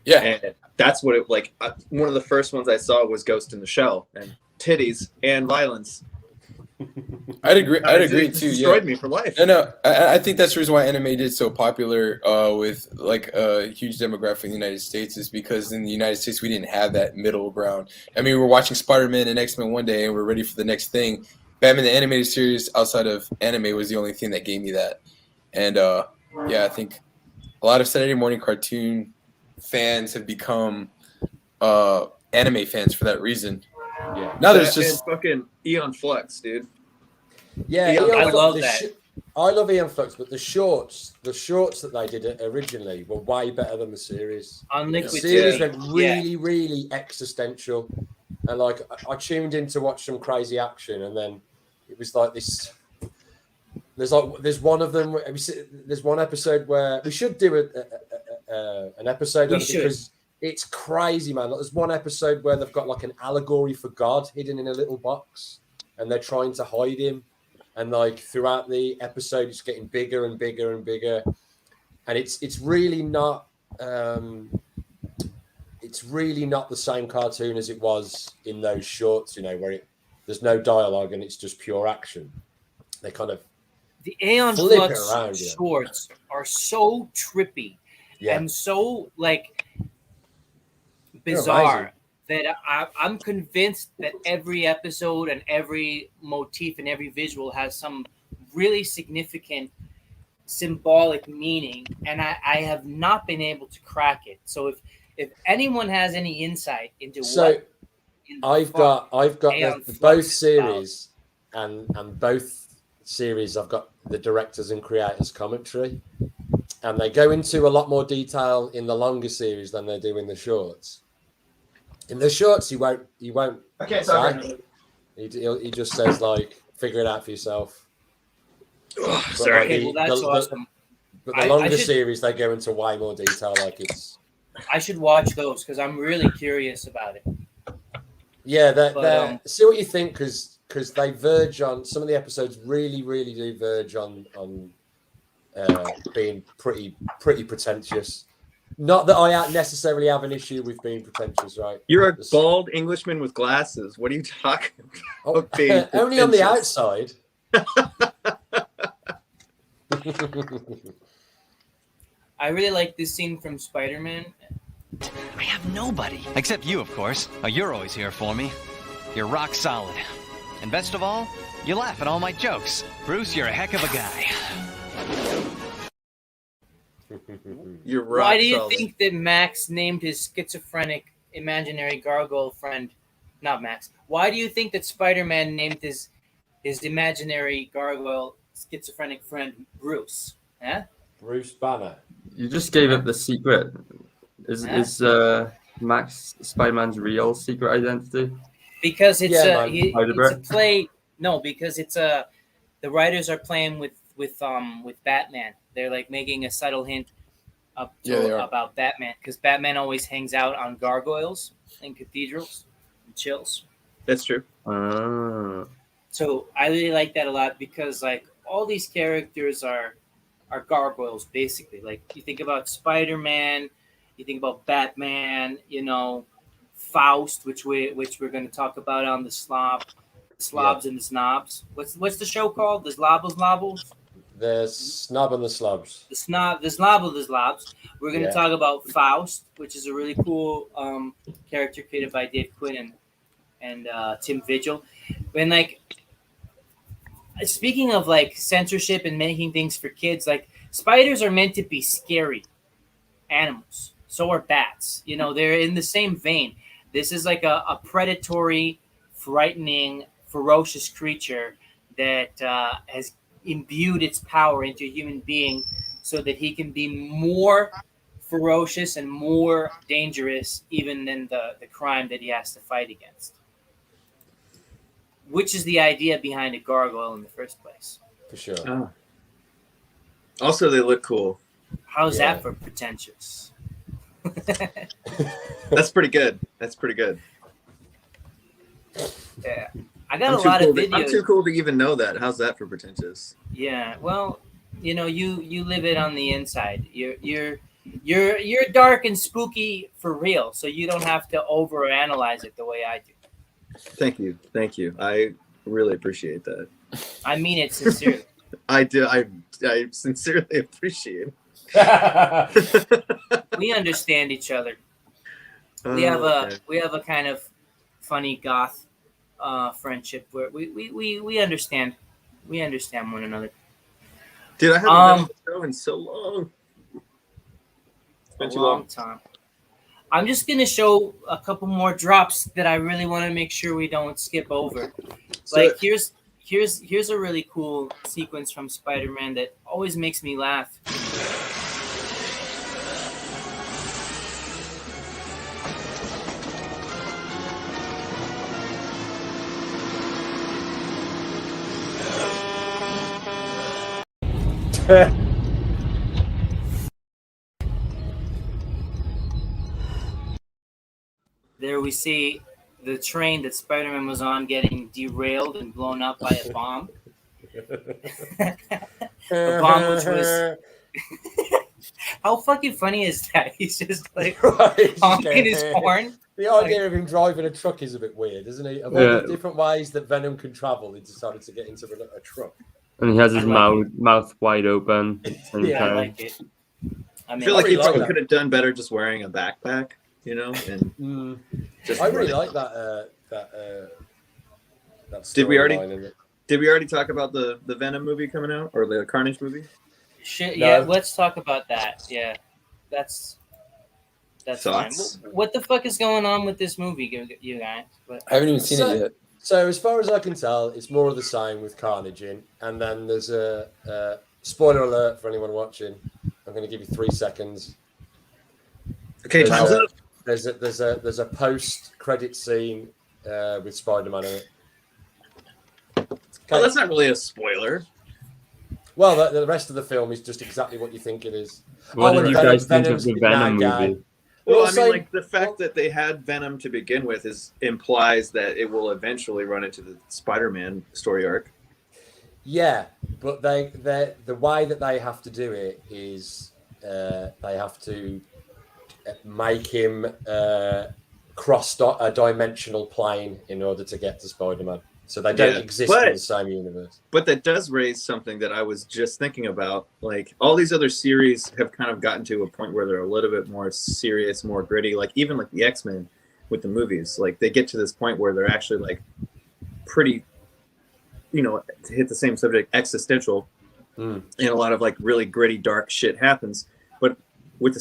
Yeah. And that's what it like. One of the first ones I saw was Ghost in the Shell and titties and violence. I'd agree. I'd It agree just too. destroyed Yeah. me for life. No. I think that's the reason why anime did so popular with like a huge demographic in the United States is because in the United States we didn't have that middle ground. I mean, we were watching Spider-Man and X-Men one day and we're ready for the next thing. Batman the animated series outside of anime was the only thing that gave me that. And yeah, I think a lot of Saturday morning cartoon fans have become anime fans for that reason. Yeah. Now there's And just fucking Eon Flux, dude. Yeah, Yeah, Eon I Flux, love the that. I love Eon Flux, but the shorts that they did originally were way better than the series. On The Liquid series TV. went really existential, and like I tuned in to watch some crazy action, and then it was like this. There's one of them. There's one episode where we should do an episode We on it should. because it's crazy, man. Like, there's one episode where they've got like an allegory for God hidden in a little box, and they're trying to hide him. And like throughout the episode, it's getting bigger and bigger and bigger, and it's really not it's really not the same cartoon as it was in those shorts, you know, where there's no dialogue and it's just pure action. They kind of the Aeon flip Flux it around, shorts are so trippy and so like bizarre that I'm convinced that every episode and every motif and every visual has some really significant symbolic meaning, and I have not been able to crack it. So if anyone has any insight into I've got both series and both series I've got the directors and creators commentary, and they go into a lot more detail in the longer series than they do in the shorts. In the shorts, he won't. Okay, sorry. He just says like, figure it out for yourself. Sorry. Okay, well, that's awesome. But the longer series, they go into way more detail. Like I should watch those because I'm really curious about it. Yeah, see what you think, because they verge on some of the episodes. Really do verge on being pretty pretentious. Not that I necessarily have an issue with being pretentious, right? You're a bald Englishman with glasses. What are you talking about? Only on the outside. I really like this scene from Spider-Man. I have nobody. Except you, of course. You're always here for me. You're rock solid. And best of all, you laugh at all my jokes. Bruce, you're a heck of a guy. You're rock Why do you solid. think that Max named his schizophrenic imaginary gargoyle friend, not Max? Why do you think that Spider-Man named his imaginary gargoyle schizophrenic friend Bruce? Huh? Bruce Banner. You just gave up the secret. Is Max Spider-Man's real secret identity? Because it's it's a play. No, because it's the writers are playing with Batman. They're like making a subtle hint about Batman, because Batman always hangs out on gargoyles in cathedrals and chills. That's true. So I really like that a lot, because like all these characters are gargoyles basically. Like you think about Spider-Man, you think about Batman, you know, Faust, which we're going to talk about on the Slobs and the Snobs. What's the show called? The Slobbles? The Snob and the Slobs. The Slob and the Slobs. We're going to talk about Faust, which is a really cool character created by Dave Quinn and Tim Vigil. And like, speaking of like censorship and making things for kids, like spiders are meant to be scary animals. So are bats. You know, they're in the same vein. This is like a predatory, frightening, ferocious creature that has imbued its power into a human being so that he can be more ferocious and more dangerous even than the crime that he has to fight against. Which is the idea behind a gargoyle in the first place. For sure. Oh. Also, they look cool. How's that for pretentious? That's pretty good. That's pretty good. Yeah. I got a lot of videos. I'm too cool to even know that. How's that for pretentious? Yeah, well, you know, you live it on the inside. You're dark and spooky for real, so you don't have to overanalyze it the way I do. Thank you. I really appreciate that. I mean it sincerely. I do. I sincerely appreciate it. We understand each other. We have a kind of funny goth friendship where we understand one another. Dude, I haven't done the show in so long. It's been too long. Time. I'm just gonna show a couple more drops that I really want to make sure we don't skip over. Like here's a really cool sequence from Spider-Man that always makes me laugh. There we see the train that Spider-Man was on getting derailed and blown up by a bomb. A bomb which was How fucking funny is that? He's just like Right, honking his horn. The idea of him driving a truck is a bit weird, isn't it? Of all the different ways that Venom can travel, he decided to get into a truck. And he has his mouth wide open. Yeah, I like it. I feel like he could have done better just wearing a backpack, you know. And I really like that. Did we already talk about the Venom movie coming out or the Carnage movie? Shit, yeah. Let's talk about that. Yeah, that's fine. Thoughts? What the fuck is going on with this movie, you guys? I haven't even seen it yet. So as far as I can tell, it's more of the same with Carnage in, and then there's a spoiler alert for anyone watching. I'm going to give you 3 seconds. Okay, time's up. There's a post-credit scene with Spider-Man in it. Okay. Well, that's not really a spoiler. Well, the rest of the film is just exactly what you think it is. What did you guys think of the Venom movie? Well, I mean, like the fact that they had Venom to begin with implies that it will eventually run into the Spider-Man story arc. Yeah, but the way that they have to do it is they have to make him cross a dimensional plane in order to get to Spider-Man. So they don't exist in the same universe. But that does raise something that I was just thinking about. Like all these other series have kind of gotten to a point where they're a little bit more serious, more gritty. Like even like the X-Men with the movies, like they get to this point where they're actually like pretty, you know, to hit the same subject, existential. And a lot of like really gritty, dark shit happens. But with the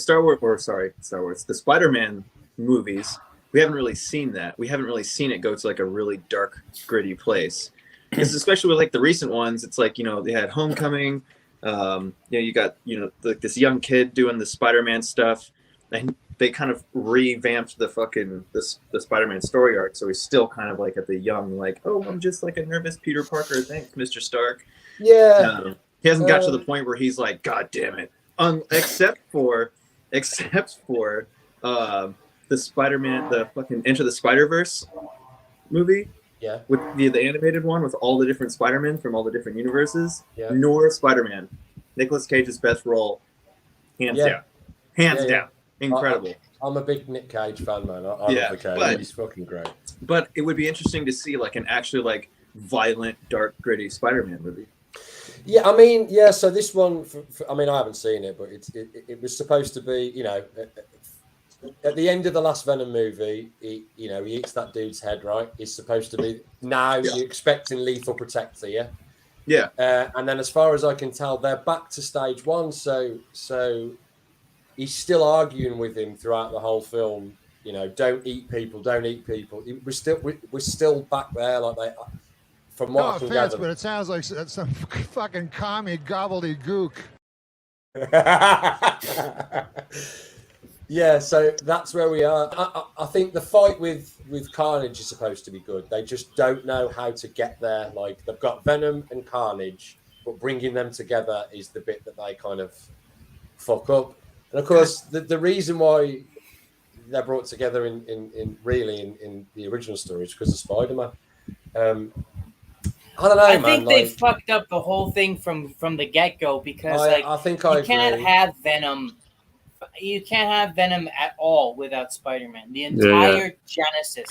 the Spider-Man movies, we haven't really seen that. We haven't really seen it go to like a really dark, gritty place. Because especially with like the recent ones, it's like, you know, they had Homecoming. You got, you know, like this young kid doing the Spider-Man stuff. And they kind of revamped the Spider-Man story arc. So he's still kind of like at the young, like, oh, I'm just like a nervous Peter Parker. Thanks, Mr. Stark. Yeah. He hasn't got to the point where he's like, God damn it. Except for the Spider-Man, the fucking Into the Spider-Verse movie. Yeah. With the animated one with all the different Spider-Men from all the different universes. Yeah. Nor Spider-Man. Nicolas Cage's best role. Hands down. Hands down. Incredible. I'm a big Nick Cage fan, man. I love the Cage. He's fucking great. But it would be interesting to see like an actually like violent, dark, gritty Spider-Man movie. Yeah, I mean, yeah. So this one, I mean, I haven't seen it, but it was supposed to be, you know, at the end of the last Venom movie, he eats that dude's head, right? He's supposed to be you're expecting Lethal Protector, yeah. Yeah. And then, as far as I can tell, they're back to stage one. So he's still arguing with him throughout the whole film. You know, don't eat people, don't eat people. We're still back there, like they. From what I can gather, but it sounds like some fucking commie gobbledygook. Yeah, so that's where we are. I think the fight with Carnage is supposed to be good. They just don't know how to get there. Like, they've got Venom and Carnage, but bringing them together is the bit that they kind of fuck up. And of course, the reason why they're brought together in the original story is because of Spider-Man. I don't know, I think they fucked up the whole thing from the get-go because you can't have Venom. You can't have Venom at all without Spider-Man. The entire genesis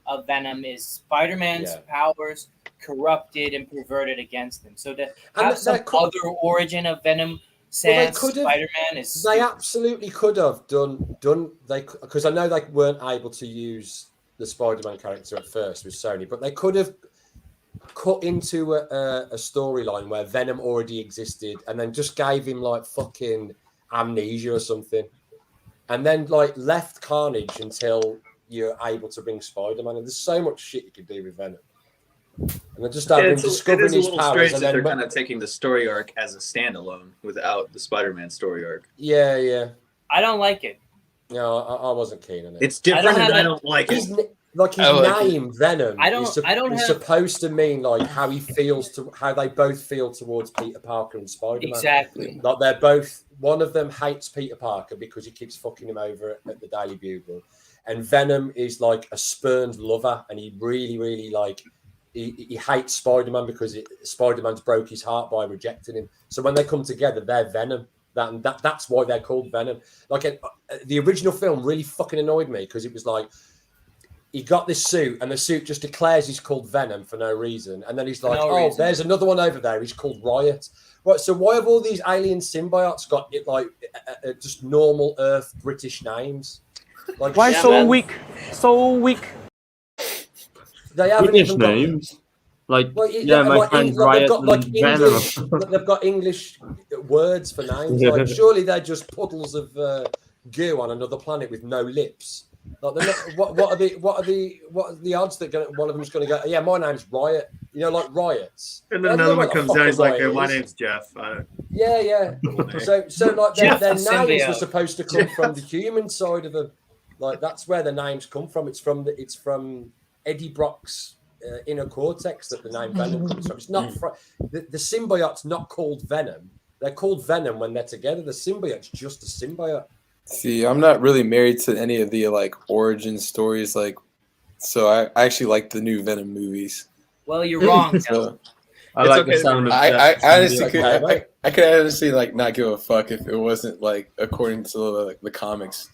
of Venom is Spider-Man's powers corrupted and perverted against him. So to have some other origin of Venom sans Spider-Man is... They absolutely could have done because I know they weren't able to use the Spider-Man character at first with Sony, but they could have cut into a storyline where Venom already existed and then just gave him like fucking amnesia or something, and then like left Carnage until you're able to bring Spider-Man. And there's so much shit you could do with Venom. And then just have him discovering his powers. And then they're kind of taking the story arc as a standalone without the Spider-Man story arc. Yeah. I don't like it. No, I wasn't keen on it. It's different, and I don't like it. Like his name, Venom, is supposed to mean like how he feels how they both feel towards Peter Parker and Spider-Man. Exactly. Like they're both. One of them hates Peter Parker because he keeps fucking him over at the Daily Bugle, and Venom is like a spurned lover, and he really, really like he hates Spider-Man because Spider-Man's broke his heart by rejecting him. So when they come together, they're Venom. That's why they're called Venom. Like the original film really fucking annoyed me because it was like he got this suit and the suit just declares he's called Venom for no reason, and then he's like, there's another one over there. He's called Riot. Right, so why have all these alien symbiotes got it like just normal Earth British names? Like, why so weak? So weak. They haven't British even got names. Like, my friend's Riot. They've got like English. They've got English words for names. Like, surely they're just puddles of goo on another planet with no lips. Like, what are the odds that one of them's going to go? Yeah, my name's Riot. You know, like riots. And then another one comes out. He's like, "Hey, my name's Jeff." Yeah. So like their names were supposed to come from the human side of them. Like that's where the names come from. It's from Eddie Brock's inner cortex that the name Venom comes from. It's not the symbiote's not called Venom. They're called Venom when they're together. The symbiote's just a symbiote. See, I'm not really married to any of the like origin stories, like, so I actually like the new Venom movies. Well, you're wrong. So, I like the sound of I honestly I could honestly like not give a fuck if it wasn't like according to the comics.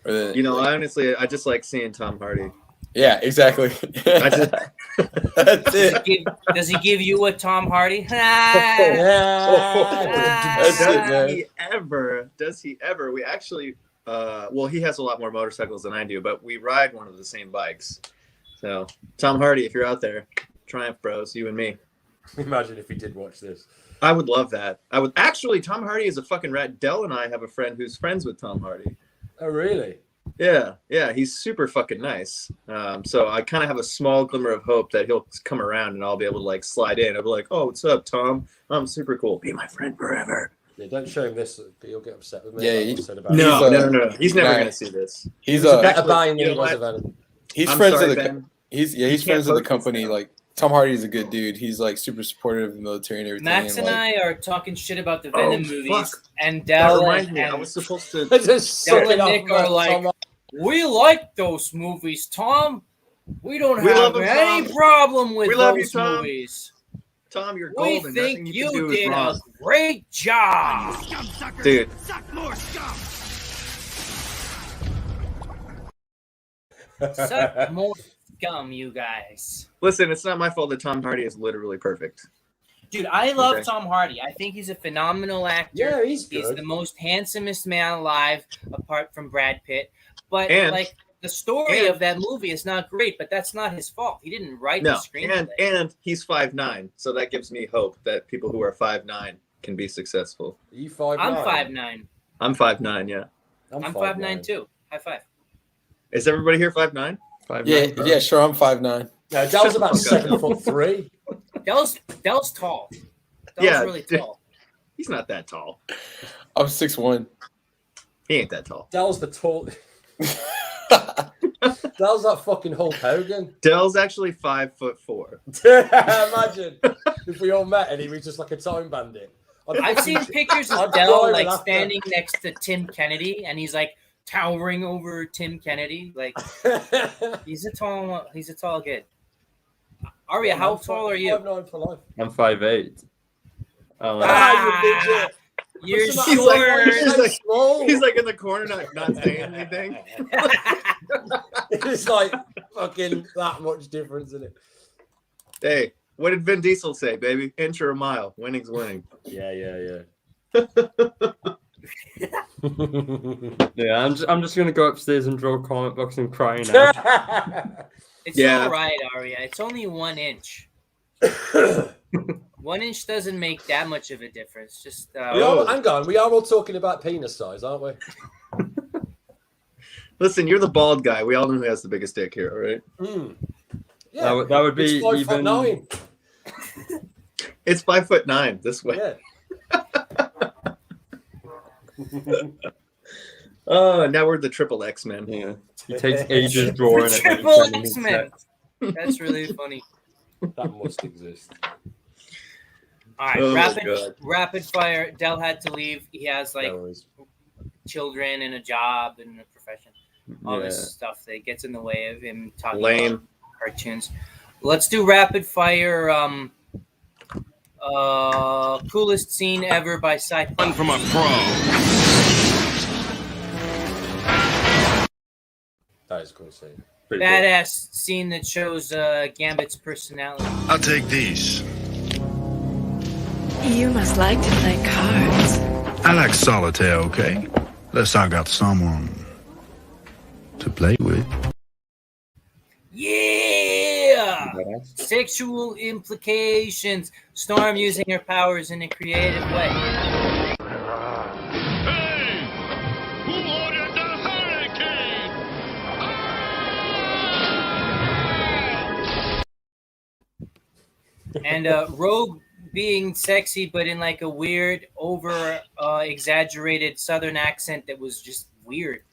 Or I just like seeing Tom Hardy. Yeah, exactly. That's it. Does he give you a Tom Hardy? Does he ever? We actually, he has a lot more motorcycles than I do, but we ride one of the same bikes. So, Tom Hardy, if you're out there, Triumph Bros, you and me. Imagine if he did watch this. I would love that. I would actually. Tom Hardy is a fucking rat. Dell and I have a friend who's friends with Tom Hardy. Oh, really? Yeah, he's super fucking nice. So I kind of have a small glimmer of hope that he'll come around and I'll be able to like slide in. I'll be like, "Oh, what's up, Tom? I'm super cool. Be my friend forever." Yeah, don't show him this. He'll get upset with me. Yeah, no. He's never gonna see this. He's a better buying than he was of Venom. He's friends with he's friends with the company. Like Tom Hardy's a good dude. He's like super supportive of the military and everything. Max and I are talking shit about the Venom movies, fuck. and Dell and I was supposed to. Dell and Nick are like, we like those movies, Tom. We don't have any problem with those movies. Tom, you're we golden. think you did a great job, dude. Suck more scum, you guys. Listen, it's not my fault that Tom Hardy is literally perfect. Dude, I love Tom Hardy. I think he's a phenomenal actor. Yeah, he's good. He's the most handsomest man alive, apart from Brad Pitt. But the story of that movie is not great, but that's not his fault. He didn't write the screenplay. And he's 5'9", so that gives me hope that people who are 5'9" can be successful. Are you 5'9"? I'm 5'9". I'm 5'9", yeah. I'm 5'9" too. High five. Is everybody here 5'9"? 5'9"? Yeah, sure. I'm 5'9". No, Dell's about 7'3". Dell's tall. Dell's really tall. He's not that tall. I'm 6'1". He ain't that tall. Dell's the tall. Dell's that fucking Hulk Hogan. Dell's actually 5'4". Imagine if we all met and he was just like a time bandit. I've seen pictures of Dell like standing next to Tim Kennedy, and he's like towering over Tim Kennedy. Like he's a tall kid. Aria, how tall are you? 5'9" for life. I'm 5'8". You're short. He's like in the corner, not saying anything. It's like fucking that much difference in it. Hey, what did Vin Diesel say, baby? Inch or a mile, winning's winning. Yeah. Yeah, I'm just gonna go upstairs and draw comic books and cry now. It's all right, Aria. It's only 1 inch. 1 inch doesn't make that much of a difference. Just hang on. We are all talking about penis size, aren't we? Listen, you're the bald guy. We all know who has the biggest dick here, right? Yeah, that would be it's 5'9". It's 5'9" this way. Yeah. Oh, now we're the triple X-Men. Yeah. He takes ages drawing it. Triple X-Men. That's really funny. That must exist. All right, rapid fire. Dell had to leave. He has like children and a job and a profession. All this stuff that gets in the way of him talking about cartoons. Let's do rapid fire. Coolest scene ever by sci-fi. One from a pro. That is a cool scene. Badass scene that shows Gambit's personality. I'll take these. You must like to play cards. I like solitaire, okay? Unless I got someone to play with. Yeah! Sexual implications. Storm using her powers in a creative way. And Rogue being sexy, but in like a weird, over exaggerated Southern accent that was just weird.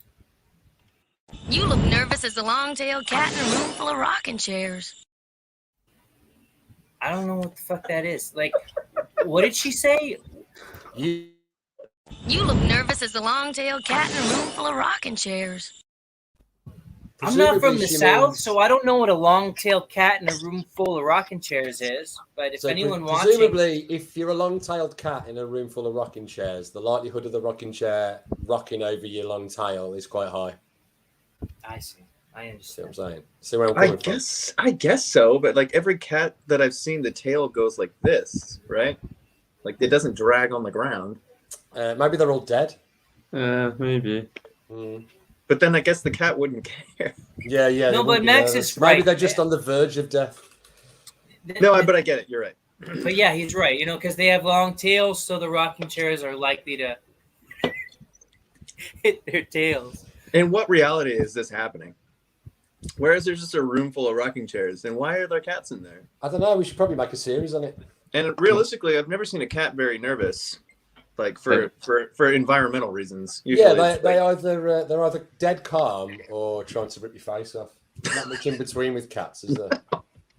You look nervous as a long-tailed cat in a room full of rocking chairs. I don't know what the fuck that is. Like, what did she say? You look nervous as a long-tailed cat in a room full of rocking chairs. I'm not from the South, so I don't know what a long-tailed cat in a room full of rocking chairs is. But if anyone watching... Presumably, if you're a long-tailed cat in a room full of rocking chairs, the likelihood of the rocking chair rocking over your long tail is quite high. I see. I understand. See what I'm saying? See where I'm coming from? I guess so, but like every cat that I've seen, the tail goes like this, right? Like it doesn't drag on the ground. Maybe they're all dead. Maybe. But then I guess the cat wouldn't care. Yeah, yeah. No, but Max is right. Maybe they're just on the verge of death. No, but I get it. You're right. But yeah, he's right. You know, because they have long tails, so the rocking chairs are likely to hit their tails. In what reality is this happening? Where is there just a room full of rocking chairs? And why are there cats in there? I don't know. We should probably make a series on it. And realistically, I've never seen a cat very nervous, like for environmental reasons. Usually Yeah, they're either dead calm or trying to rip your face off. Not much in between with cats, is there?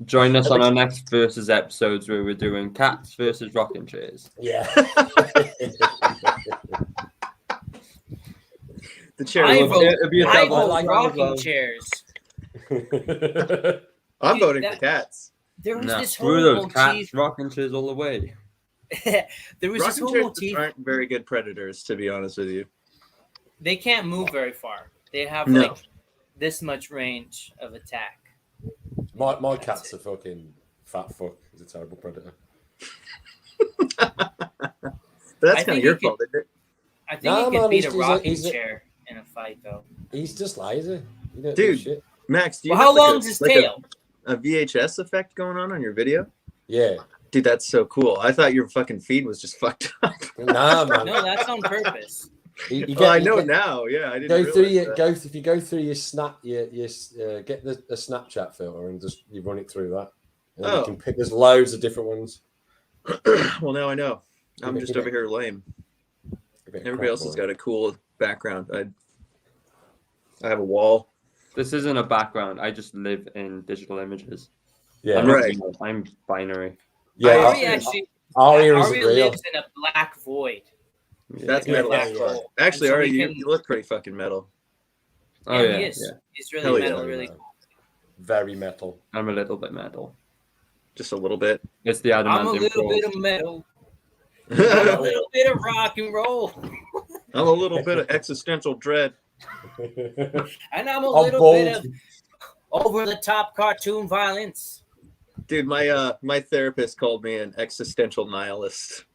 Join us on our next versus episodes where we're doing cats versus rocking chairs. Yeah. The chair. I I vote rocking chairs. I'm voting for cats. There was this Screw whole those motif. cats, rocking chairs all the way. There was this Rocking whole chairs motif. aren't very good predators, to be honest with you. They can't move very far. They have No. like this much range of attack. My cat's a fucking fat fuck. He's a terrible predator. But that's kind of your fault, isn't it? I think he could beat a rocking chair in a fight, though. He's just lazy. He don't do Dude, shit. Max, do you Well, have how long's his tail? A VHS effect going on your video? Yeah. Dude, that's so cool. I thought your fucking feed was just fucked up. Nah, man. No, that's on purpose. I know now. Yeah, I didn't Go through realize your that. If you go through your snap, get the Snapchat filter and just you run it through that. And you can pick. There's loads of different ones. Well, now I know. I'm just over here lame. Everybody else has got a cool background. I have a wall. This isn't a background. I just live in digital images. Yeah, I'm binary. Yeah, Ari real. lives in a black void. That's Yeah, metal. black hole. Actually, And so Ari, we you can- look pretty fucking metal. Oh, Yeah, yeah, he is. yeah. He's really Hell yeah. metal, really cool. Very metal. I'm a little bit metal. Just a little bit. It's the I'm a adamantium little core. bit of metal. I'm a little bit of rock and roll. I'm a little bit of existential dread. And I'm a little bit of over-the-top cartoon violence. Dude, my therapist called me an existential nihilist.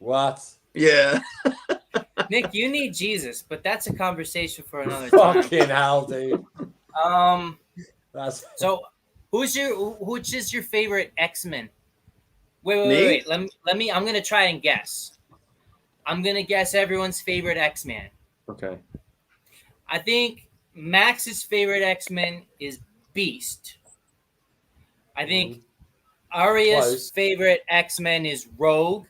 What? Yeah. Nick, you need Jesus, but that's a conversation for another time. Fucking hell, dude. So which is your favorite X-Men? Wait. Let me. I'm gonna try and guess. I'm gonna guess everyone's favorite X-Men. Okay. I think Max's favorite X-Men is Beast. I think Arya's Close. favorite X-Men is Rogue.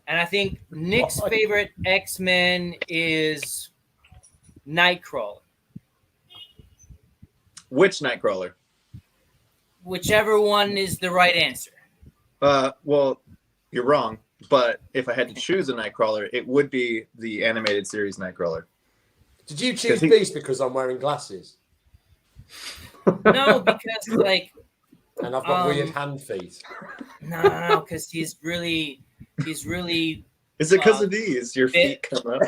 And I think Nick's favorite X-Men is Nightcrawler. Which Nightcrawler? Whichever one is the right answer. Well, you're wrong. But if I had to choose a Nightcrawler, it would be the animated series Nightcrawler. Did you choose Beast because I'm wearing glasses? No, because like And I've got weird hand feet. No, because he's really. Is it because of these? Your feet come up.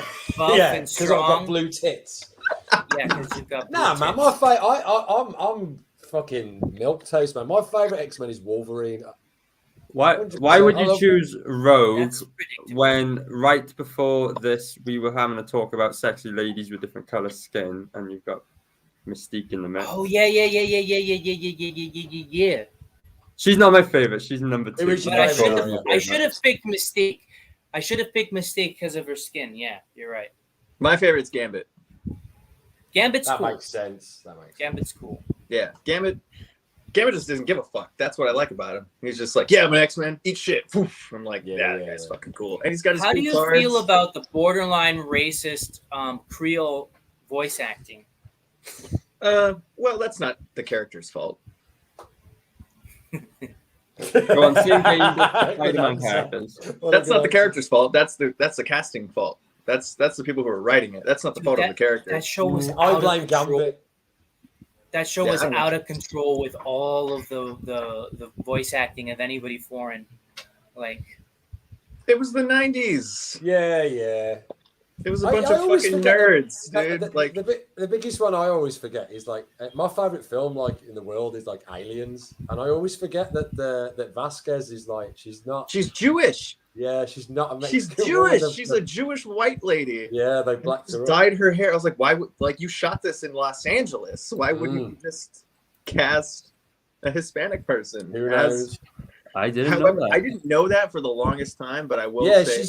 Yeah, because I've got blue tits. Yeah, because you've got. Nah, man, my I'm fucking milk toast, man. My favorite X-Men is Wolverine. Why would you choose Rogue when right before this we were having a talk about sexy ladies with different color skin, and you've got Mystique in the mix? Oh yeah. She's not my favorite. She's number 2. But I should have picked Mystique. I should have picked Mystique because of her skin. Yeah, you're right. My favorite's Gambit. Gambit's cool. That makes sense. Gambit's cool. Yeah, Gambit just doesn't give a fuck. That's what I like about him. He's just like, yeah, I'm an X-Men. Eat shit. Poof. I'm like, yeah, that guy's fucking cool. And he's got his How do cool you cards. feel about the borderline racist Creole voice acting? Well, that's not the character's fault. Go on, same game with Spider-Man characters. That's not the character's fault. That's the casting fault. That's the people who are writing it. That's not the fault of the character. That show was I blame Gambit. That show was out of control with all of the voice acting of anybody foreign. Like, it was the 90s. Yeah. It was a bunch of fucking nerds, dude. The biggest one I always forget is like my favorite film like in the world is like Aliens, and I always forget that Vasquez is like she's Jewish. Yeah, she's not a She's Mexican Jewish. woman. She's a Jewish white lady. Yeah, they blacked her up. Dyed her hair. I was like, why would you shot this in Los Angeles? Why wouldn't you just cast a Hispanic person? Who knows? I didn't know that. I didn't know that for the longest time, but I will say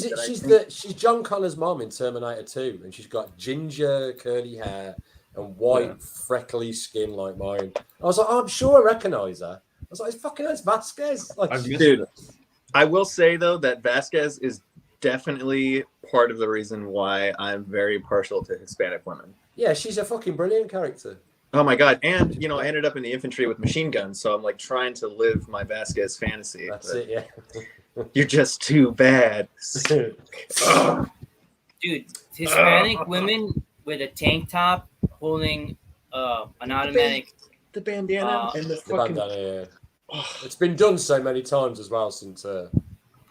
she's John Connor's mom in Terminator 2, and she's got ginger curly hair and white freckly skin like mine. I was like, I'm sure I recognize her. I was like, it's Vasquez. Like, dude, I will say though that Vasquez is definitely part of the reason why I'm very partial to Hispanic women. Yeah, she's a fucking brilliant character. Oh my god! And I ended up in the infantry with machine guns, so I'm like trying to live my Vasquez fantasy. That's it, yeah. You're just too bad. Dude, Hispanic women with a tank top holding an automatic. The bandana and the fucking. Bandana, yeah. It's been done so many times as well since.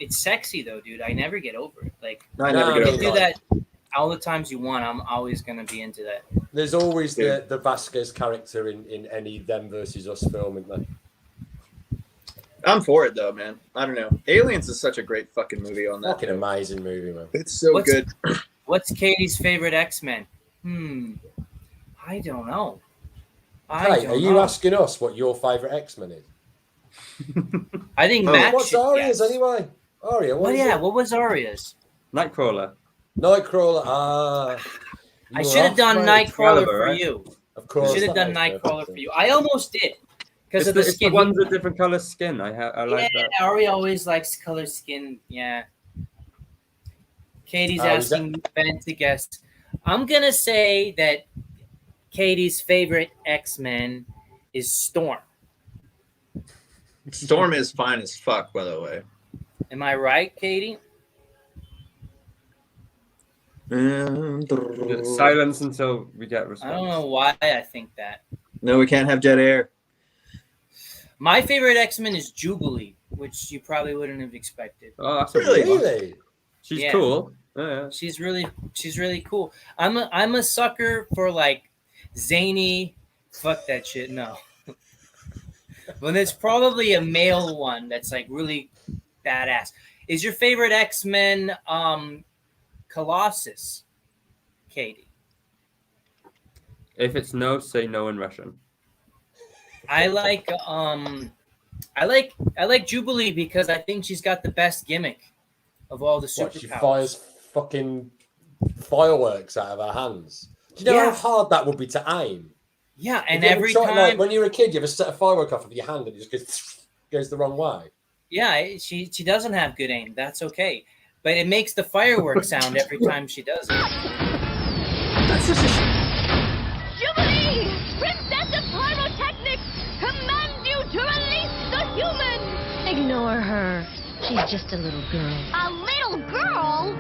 It's sexy though, dude. I never get over it. Like I never get over do that all the times you want. I'm always gonna be into that. There's always the Vasquez character in any Them versus Us film, isn't there? I'm for it though, man. I don't know. Aliens is such a great fucking movie on that. Fucking amazing movie, man. It's so good. What's Katie's favorite X-Men? I don't know. Are you asking us what your favorite X-Men is? I think Max. What's Aria's anyway? Aria. What was Aria's? Nightcrawler. Nightcrawler. I should have done Nightcrawler for you. Of course. I should have done Nightcrawler for you. I almost did. Because of the skin. The ones with different color skin. I like that. Ari always likes color skin. Yeah. Katie's asking Ben to guess. I'm going to say that Katie's favorite X-Men is Storm. Storm is fine as fuck, by the way. Am I right, Katie? Silence until we get response. I don't know why I think that. No, we can't have dead air. My favorite X-Men is Jubilee, which you probably wouldn't have expected. Oh, that's really? She's cool. Yeah. She's really cool. I'm a sucker for like zany. Fuck that shit. No. When it's probably a male one that's like really badass. Is your favorite X-Men Colossus, Katie? If it's no, say no in Russian. I like Jubilee because I think she's got the best gimmick of all the superpowers. She fires fucking fireworks out of her hands. Do you know how hard that would be to aim? Yeah, and every time, like, when you're a kid, you ever set a firework off of your hand and it just goes the wrong way. Yeah, she doesn't have good aim. That's okay, but it makes the firework sound every time she does it. That's such a. Jubilee! Princess of Pyrotechnics commands you to release the human! Ignore her. She's just a little girl. A little girl?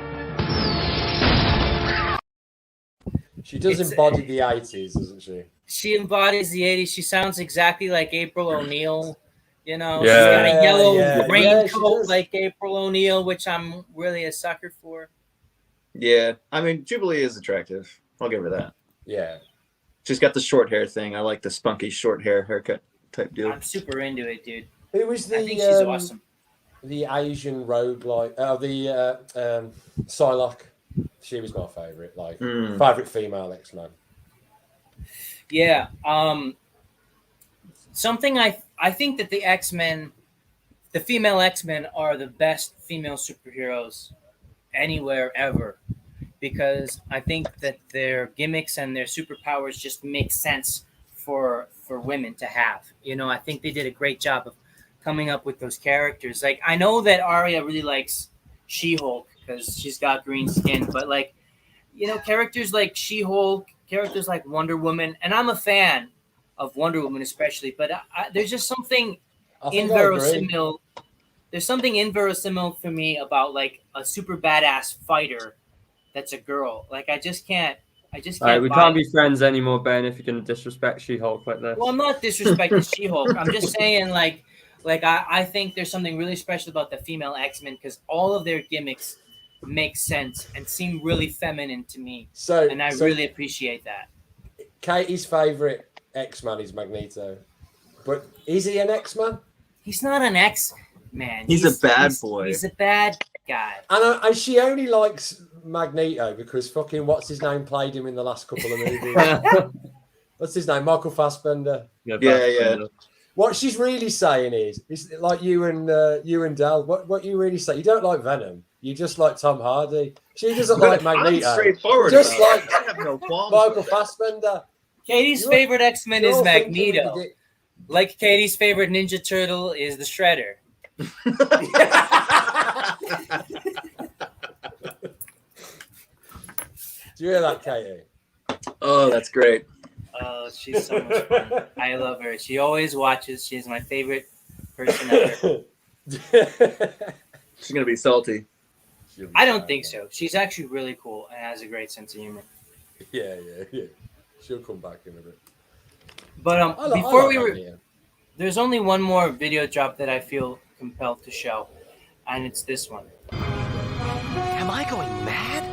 She does embody the 80s, doesn't she? She embodies the 80s. She sounds exactly like April O'Neil. You know, Yeah. she's got a yellow Yeah, raincoat like April O'Neil, which I'm really a sucker for. Yeah, I mean, Jubilee is attractive. I'll give her that. Yeah. She's got the short hair thing. I like the spunky short haircut type deal. I'm super into it, dude. Who was the? I think she's awesome. The Asian roguelike, Psylocke. She was my favorite. Like favorite female X-Men. Yeah. Something I think that the X-Men, the female X-Men, are the best female superheroes anywhere ever, because I think that their gimmicks and their superpowers just make sense for women to have. You know, I think they did a great job of coming up with those characters. Like, I know that Arya really likes She-Hulk because she's got green skin, but like, you know, characters like She-Hulk, characters like Wonder Woman, and I'm a fan of Wonder Woman especially, but there's just something inverosimil. There's something inverosimil for me about like a super badass fighter that's a girl. Like, I just can't. We can't be friends anymore, Ben, if you're going to disrespect She-Hulk like this. Well, I'm not disrespecting She-Hulk. I'm just saying, like I think there's something really special about the female X-Men because all of their gimmicks make sense and seem really feminine to me. And I really appreciate that. Katie's favorite X-Man is Magneto, but is he an X-Man? He's not an X-Man. He's a bad boy. He's a bad guy. And she only likes Magneto because fucking what's his name played him in the last couple of movies. What's his name? Michael Fassbender. Yeah. What she's really saying is like you and Del. What you really say? You don't like Venom. You just like Tom Hardy. She doesn't like Magneto. I'm straightforward. Just like I have no qualms Michael with it. Fassbender. Katie's favorite X-Men is Magneto. Like Katie's favorite Ninja Turtle is the Shredder. Do you hear that, Katie? Oh, that's great. Oh, she's so much fun. I love her. She always watches. She's my favorite person ever. She's gonna be salty. I don't think so. She's actually really cool and has a great sense of humor. Yeah. She'll come back in a bit. But there's only one more video drop that I feel compelled to show, and it's this one. Am I going mad?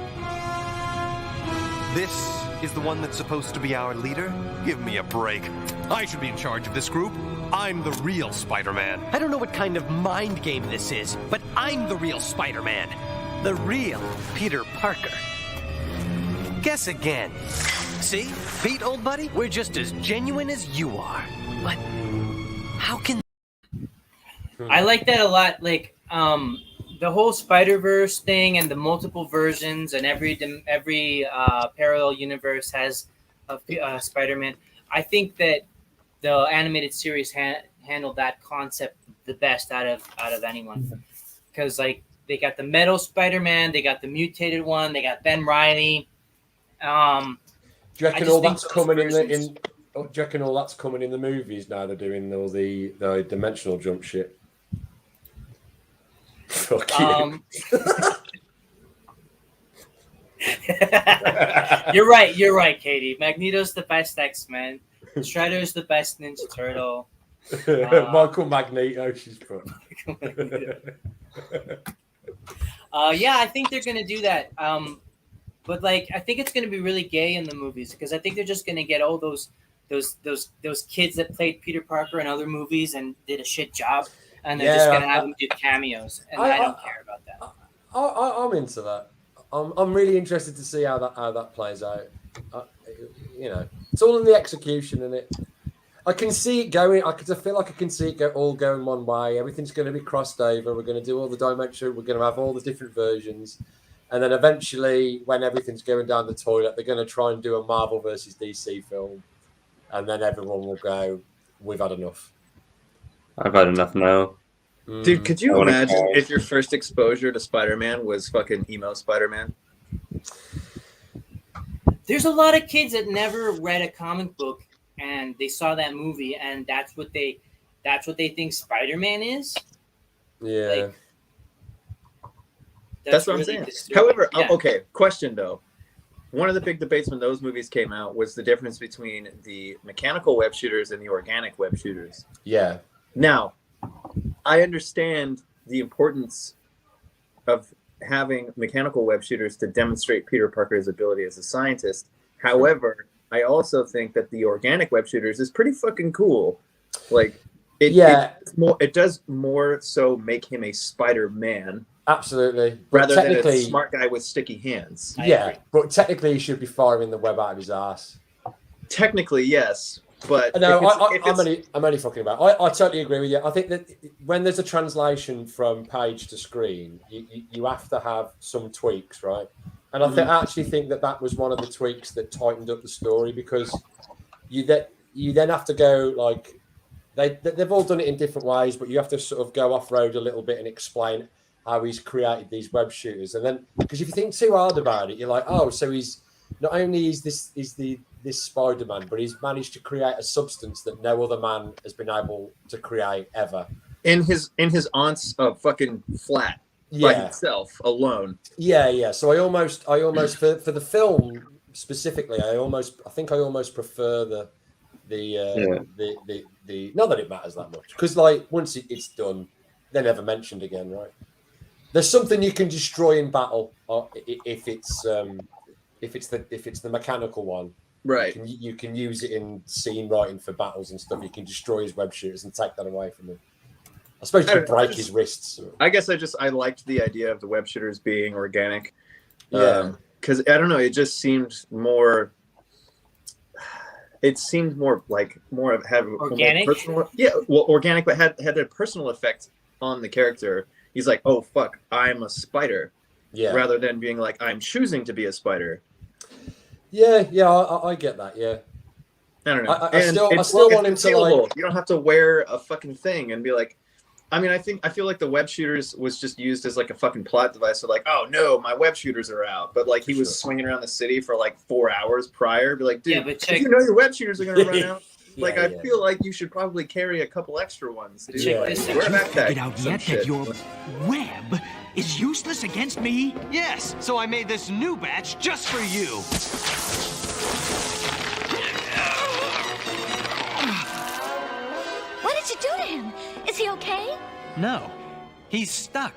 This is the one that's supposed to be our leader? Give me a break. I should be in charge of this group. I'm the real Spider-Man. I don't know what kind of mind game this is, but I'm the real Spider-Man. The real Peter Parker. Guess again. See? Pete, old buddy, we're just as genuine as you are. But how can... I like that a lot. Like, the whole Spider-Verse thing and the multiple versions and every parallel universe has a Spider-Man. I think that the animated series handled that concept the best out of anyone, because like they got the metal Spider-Man, they got the mutated one, they got Ben Reilly. Do you reckon all that's coming in? Do you reckon all that's coming in the movies now? They're doing all the dimensional jump shit. Fuck you. You're right, Katie. Magneto's the best X-Men. Shredder's the best Ninja Turtle. Michael Magneto, she's put. Yeah, I think they're gonna do that. But like, I think it's gonna be really gay in the movies because I think they're just gonna get all those kids that played Peter Parker in other movies and did a shit job, and they're just gonna have them do cameos, and I don't care about that. I'm into that. I'm really interested to see how that plays out. You know, it's all in the execution, and I can see it going. I feel like I can see it all going one way. Everything's going to be crossed over. We're going to do all the dimension. We're going to have all the different versions, and then eventually, when everything's going down the toilet, they're going to try and do a Marvel versus DC film, and then everyone will go, "We've had enough." I've had enough now. Dude, could you imagine if your first exposure to Spider-Man was fucking emo Spider-Man? There's a lot of kids that never read a comic book and they saw that movie and that's what they think Spider-Man is. Yeah. Like, that's what I'm saying. However, okay, question though. One of the big debates when those movies came out was the difference between the mechanical web shooters and the organic web shooters. Yeah. Now, I understand the importance of having mechanical web shooters to demonstrate Peter Parker's ability as a scientist. However, I also think that the organic web shooters is pretty fucking cool. Like, it does more so make him a Spider-Man. Absolutely. Rather than a smart guy with sticky hands. Yeah, but technically he should be firing the web out of his ass. Technically, yes. But no, I'm only fucking about. I totally agree with you. I think that when there's a translation from page to screen, you have to have some tweaks, right? And I actually think that was one of the tweaks that tightened up the story, because you then have to go like they've all done it in different ways, but you have to sort of go off road a little bit and explain how he's created these web shooters. And then because if you think too hard about it, you're like, oh, so he's not only this Spider-Man, but he's managed to create a substance that no other man has been able to create ever. In his aunt's fucking flat by himself alone. Yeah. So I almost for the film specifically, I think I almost prefer the not that it matters that much, because like once it's done, they're never mentioned again, right? There's something you can destroy in battle if it's the mechanical one. Right. You can use it in scene writing for battles and stuff. You can destroy his web shooters and take that away from him. I suppose you could break his wrists. I guess I liked the idea of the web shooters being organic. Yeah. Because I don't know, it just seemed more. It seemed more of having organic. Organic, but had a personal effect on the character. He's like, oh fuck, I'm a spider. Yeah. Rather than being like, I'm choosing to be a spider. Yeah, I get that. Yeah. I don't know. I still want him to like. You don't have to wear a fucking thing and be like. I mean, I feel like the web shooters was just used as like a fucking plot device. So like, oh no, my web shooters are out. But like, he was swinging around the city for like 4 hours prior. Be like, dude, if you know your web shooters are gonna run out. Like, I feel like you should probably carry a couple extra ones. Dude. Have you figured out yet that your web is useless against me? Yes, so I made this new batch just for you. What did you do to him? Is he okay? No, he's stuck.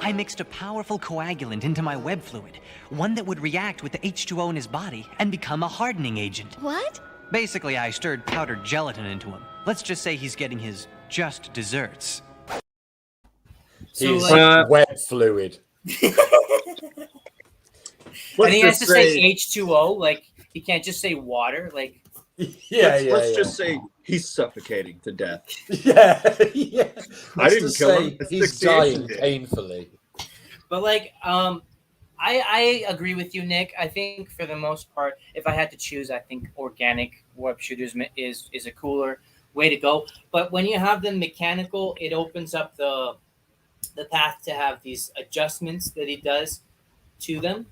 I mixed a powerful coagulant into my web fluid, one that would react with the H2O in his body and become a hardening agent. What? Basically, I stirred powdered gelatin into him. Let's just say he's getting his just desserts. He's web fluid. And he has to say H2O, like he can't just say water, like. Let's just say he's suffocating to death. Yeah. I didn't kill him. He's dying painfully. But like, I agree with you, Nick. I think for the most part, if I had to choose, I think organic web shooters is a cooler way to go. But when you have them mechanical, it opens up the path to have these adjustments that he does to them,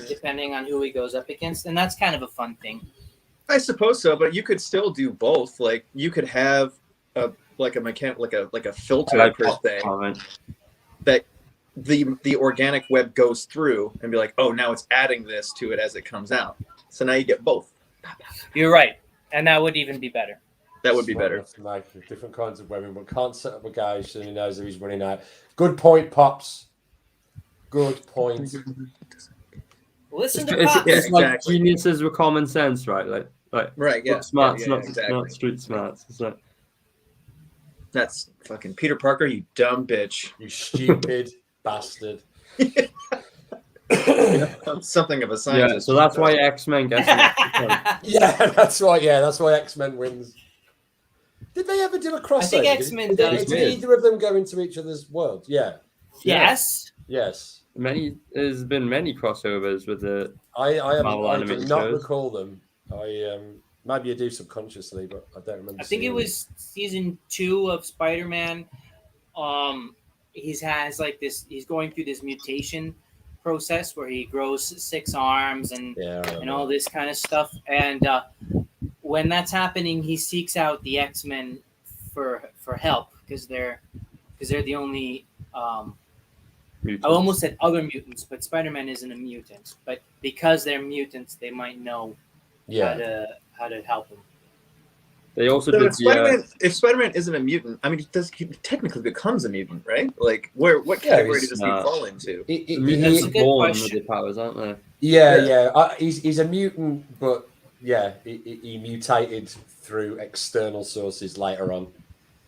depending on who he goes up against, and that's kind of a fun thing. I suppose so, but you could still do both. Like you could have a filter per se that the organic web goes through and be like, oh, now it's adding this to it as it comes out. So now you get both. You're right, and that would even be better. That would be better. Like different kinds of webbing, but can't set up a guy so he knows that he's running out. Good point, Pops. Good point. Listen to Pops. It's like exactly. geniuses with common sense, right? Like right, yeah. Smarts, yeah, not street smarts. It's like... That's fucking Peter Parker, you dumb bitch. You stupid bastard. I'm something of a scientist. Yeah, so that's why X-Men gets that's why X-Men wins. Did they ever do a crossover? I think X-Men does. Did either of them go into each other's world? Yeah. Yes. There's been many crossovers with the I do not recall them. Maybe I do subconsciously, but I don't remember. I think it was season 2 of Spider-Man. He's going through this mutation process where he grows 6 arms and all this kind of stuff. And when that's happening, he seeks out the X-Men for help because they're the only. I almost said other mutants, but Spider-Man isn't a mutant. But because they're mutants, they might know how to help him. They also So did if Spider-Man isn't a mutant, I mean, he technically becomes a mutant, right? Like, what category does he fall into? Mutants are born with the powers, aren't they? Yeah. He's a mutant, but yeah, he mutated through external sources later on.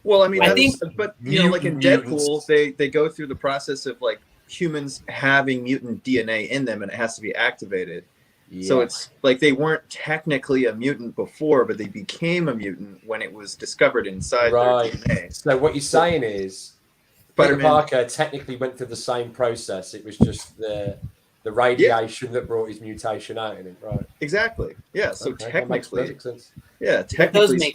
Well, I mean, Well, but you know, like in Deadpool, they go through the process of like humans having mutant DNA in them, and it has to be activated. Yeah. So it's like they weren't technically a mutant before, but they became a mutant when it was discovered inside their DNA. So what you're saying is, Peter Parker technically went through the same process. It was just the radiation that brought his mutation out in him, right? Exactly. Yeah. So Okay, technically, that makes perfect sense. yeah, technically,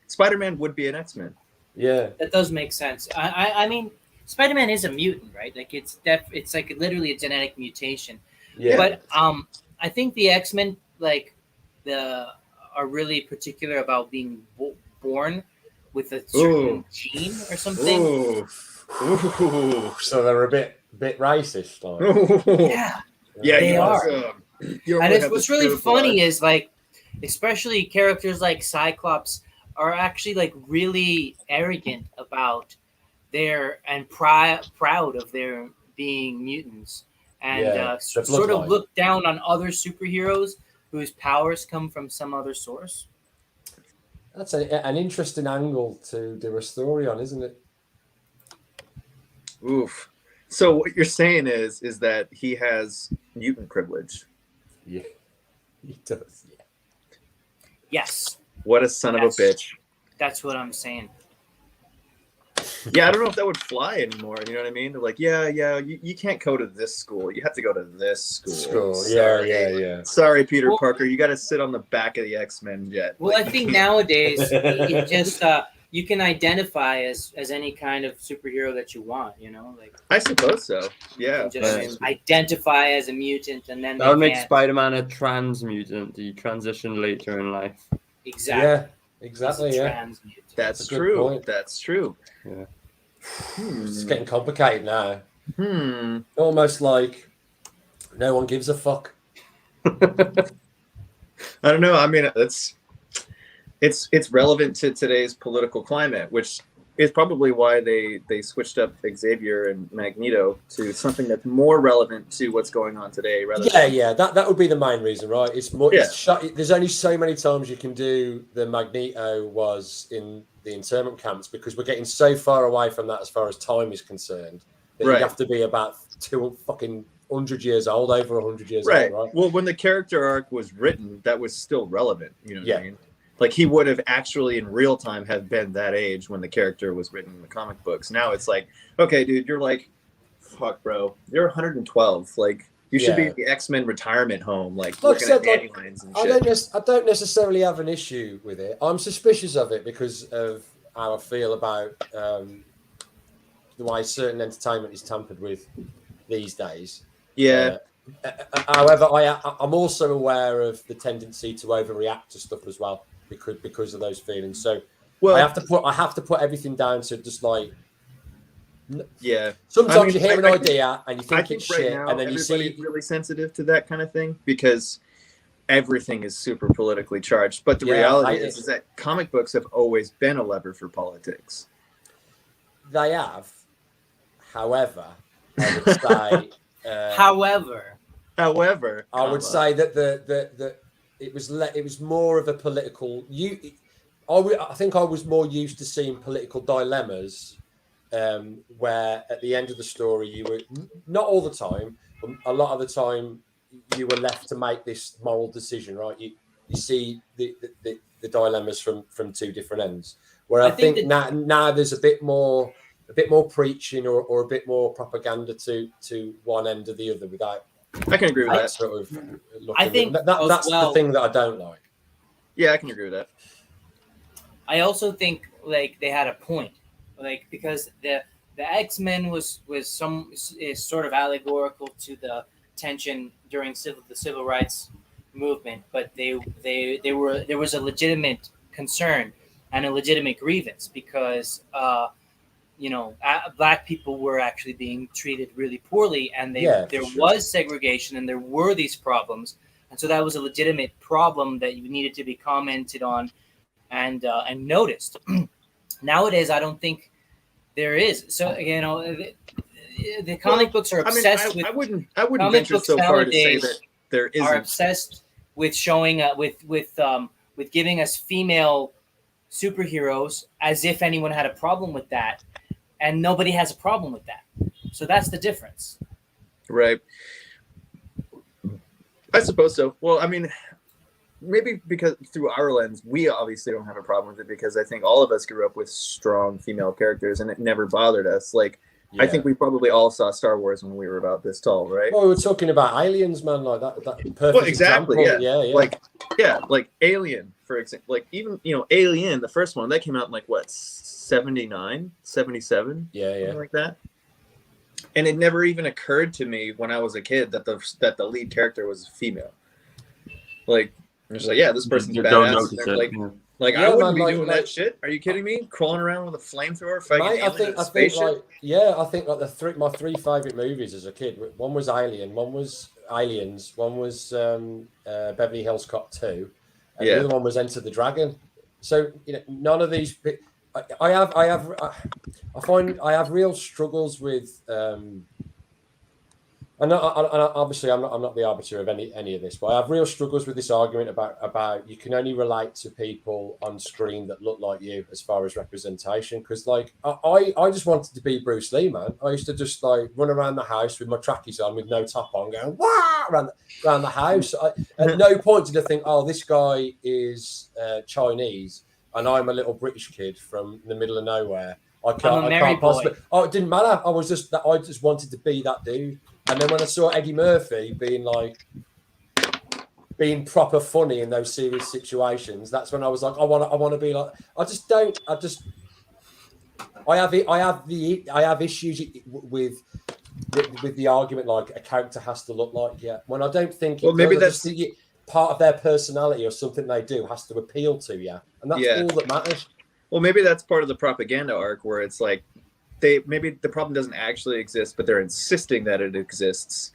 Spider-Man would be an X-Men. Yeah, that does make sense. I mean, Spider-Man is a mutant, right? Like it's like literally a genetic mutation. Yeah. But I think the X-Men are really particular about being born with a certain gene or something. Ooh. So they're a bit racist, like. Yeah, they are. And what's really funny is like, especially characters like Cyclops are actually like really arrogant about proud of their being mutants, and sort of look down on other superheroes whose powers come from some other source. That's an interesting angle to do a story on, isn't it? Oof. So what you're saying is that he has mutant privilege. Yeah, he does. Yeah. Yes. What a son of a bitch. That's what I'm saying. Yeah, I don't know if that would fly anymore. You know what I mean? They're like, yeah, you can't go to this school. You have to go to this school. Sorry. Yeah. Sorry, Peter Parker. You got to sit on the back of the X-Men jet. Well, I think nowadays it just you can identify as any kind of superhero that you want. You know, like I suppose so. Yeah. You can just identify as a mutant, and then that would make Spider-Man a trans mutant. He transitioned later in life. Exactly. Yeah. Exactly. Yeah. That's true. Point. That's true. Yeah. It's getting complicated now. Almost like no one gives a fuck. I don't know. I mean, it's relevant to today's political climate, which is probably why they switched up Xavier and Magneto to something that's more relevant to what's going on today. That would be the main reason, right? It's more. Yeah. There's only so many times you can do the Magneto was in the internment camps, because we're getting so far away from that as far as time is concerned that you have to be about 100 years old, over 100 years old, right? Well, when the character arc was written, that was still relevant. You know what I mean? Like he would have actually in real time have been that age when the character was written in the comic books. Now it's like, okay, dude, you're like, fuck, bro, you're 112. Like you should be at the X-Men retirement home, like looking at dandelions and shit. I don't necessarily have an issue with it. I'm suspicious of it because of how I feel about the way certain entertainment is tampered with these days. Yeah. However, I'm also aware of the tendency to overreact to stuff as well because of those feelings. So I have to put everything down to just like. Yeah. Sometimes you hear an idea and you think it's shit, now, and then you see everybody's really sensitive to that kind of thing because everything is super politically charged. But the reality is that comic books have always been a lever for politics. They have. However, I would say. However, I would say that it was more of a political. I think I was more used to seeing political dilemmas, where at the end of the story you were not all the time, but a lot of the time you were left to make this moral decision. Right? You see the dilemmas from two different ends. Where I think now there's a bit more preaching or a bit more propaganda to one end or the other without. I can agree with that. Sort of I think that's the thing that I don't like. Yeah, I can agree with that. I also think like they had a point, like because the X-Men was sort of allegorical to the tension during the civil rights movement, but there was a legitimate concern and a legitimate grievance because Black people were actually being treated really poorly, and there was segregation, and there were these problems, and so that was a legitimate problem that you needed to be commented on and noticed. Nowadays, I don't think there is. So you know, the comic books are obsessed with. I wouldn't comic venture books so far to say nowadays that there isn't. Are obsessed with showing with giving us female superheroes as if anyone had a problem with that, and nobody has a problem with that. So that's the difference. Right. I suppose so. Well, I mean, maybe because through our lens, we obviously don't have a problem with it because I think all of us grew up with strong female characters and it never bothered us. Like, I think we probably all saw Star Wars when we were about this tall, right? Well, we were talking about aliens, man, like that perfect well, exactly, example. Like Alien, for example. Like, even, you know, Alien, the first one, that came out in, like, what, 79, 77? Something like that. And it never even occurred to me when I was a kid that the lead character was female. Like, I'm just like, yeah, this person's badass. Like I wouldn't be doing that shit. Are you kidding me? Crawling around with a flamethrower, fighting aliens in a spaceship? I think like my three favorite movies as a kid. One was Alien, one was Aliens, one was Beverly Hills Cop 2, and the other one was Enter the Dragon. So you know, none of these. I find I have real struggles with. And obviously, I'm not the arbiter of any of this, but I have real struggles with this argument about you can only relate to people on screen that look like you as far as representation. Because like I just wanted to be Bruce Lee, man. I used to just like run around the house with my trackies on, with no top on, going wah around the house. At no point did I think, oh, this guy is Chinese and I'm a little British kid from the middle of nowhere. I can't possibly. Oh, it didn't matter. I just wanted to be that dude. And then when I saw Eddie Murphy being proper funny in those serious situations, that's when I was like, I want to be like. I have issues with the argument like a character has to look like when I don't think. Well, maybe that's part of their personality or something they do has to appeal to you, and that's all that matters. Well, maybe that's part of the propaganda arc where it's like. Maybe the problem doesn't actually exist, but they're insisting that it exists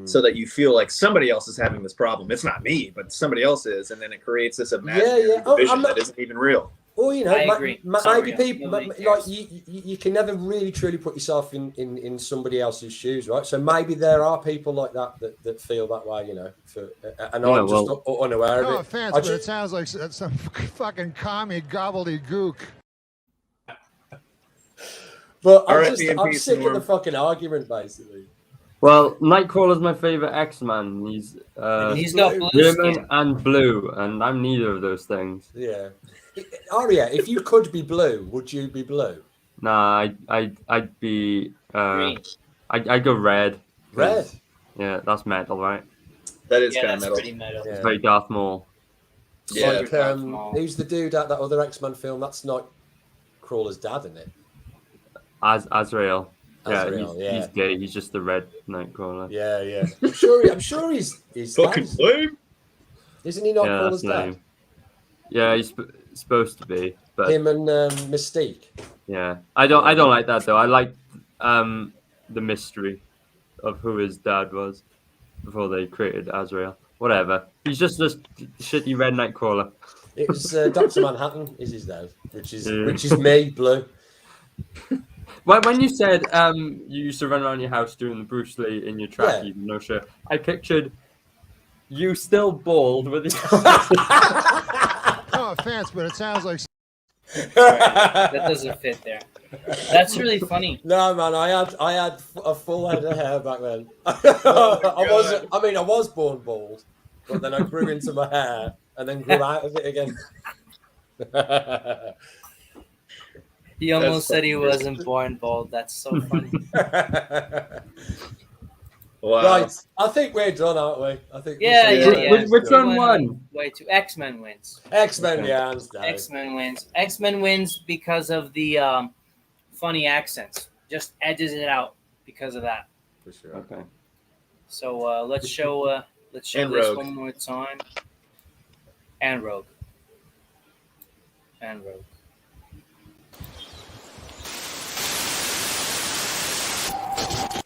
so that you feel like somebody else is having this problem. It's not me, but somebody else is. And then it creates this imaginary division that isn't even real. Well, you know, maybe people, like you can never really truly put yourself in somebody else's shoes, right? So maybe there are people like that feel that way, you know, and I'm just unaware of it. No offense, but it sounds like some fucking commie gobbledygook. But I'm sick of the fucking argument, basically. Well, Nightcrawler's my favorite X-Man. He's got blue German skin. and blue, and I'm neither of those things. Yeah. Aria, if you could be blue, would you be blue? Nah, I'd be I'd go red. Red? Yeah, that's metal, right? That is kind of metal. Pretty metal. It's very Darth Maul. Yeah. Like, who's the dude at that other X-Men film? That's Nightcrawler's dad, isn't it? Azrael. Azrael, He's gay. He's just the red Nightcrawler. Yeah. I'm sure he's fucking lame. Isn't he Nightcrawler's dad? Yeah, he's supposed to be. But him and Mystique. Yeah, I don't like that though. I like the mystery of who his dad was before they created Azrael. Whatever. He's just this shitty red Nightcrawler. It was Dr. Manhattan is his name, which is me, blue. When you said you used to run around your house doing the Bruce Lee in your trackie, no shirt, I pictured you still bald with your. No offense, but it sounds like. That doesn't fit there. That's really funny. No, man, I had a full head of hair back then. I was born bald, but then I grew into my hair and then grew out of it again. He almost said he wasn't born bald. That's so funny. Wow. Right, I think we're done, aren't we? I think. Yeah. Which one won? Way too. X-Men wins. X-Men, yeah, hands down. X-Men wins. X-Men wins because of the funny accents. Just edges it out because of that. For sure. Okay. So let's show this Rogue. one more time. And Rogue.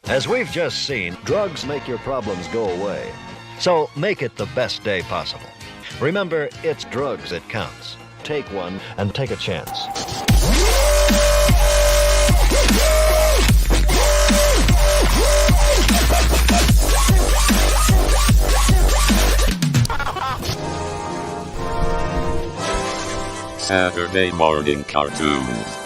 As we've just seen, drugs make your problems go away. So make it the best day possible. Remember, it's drugs that counts. take one and take a chance. Saturday morning cartoons.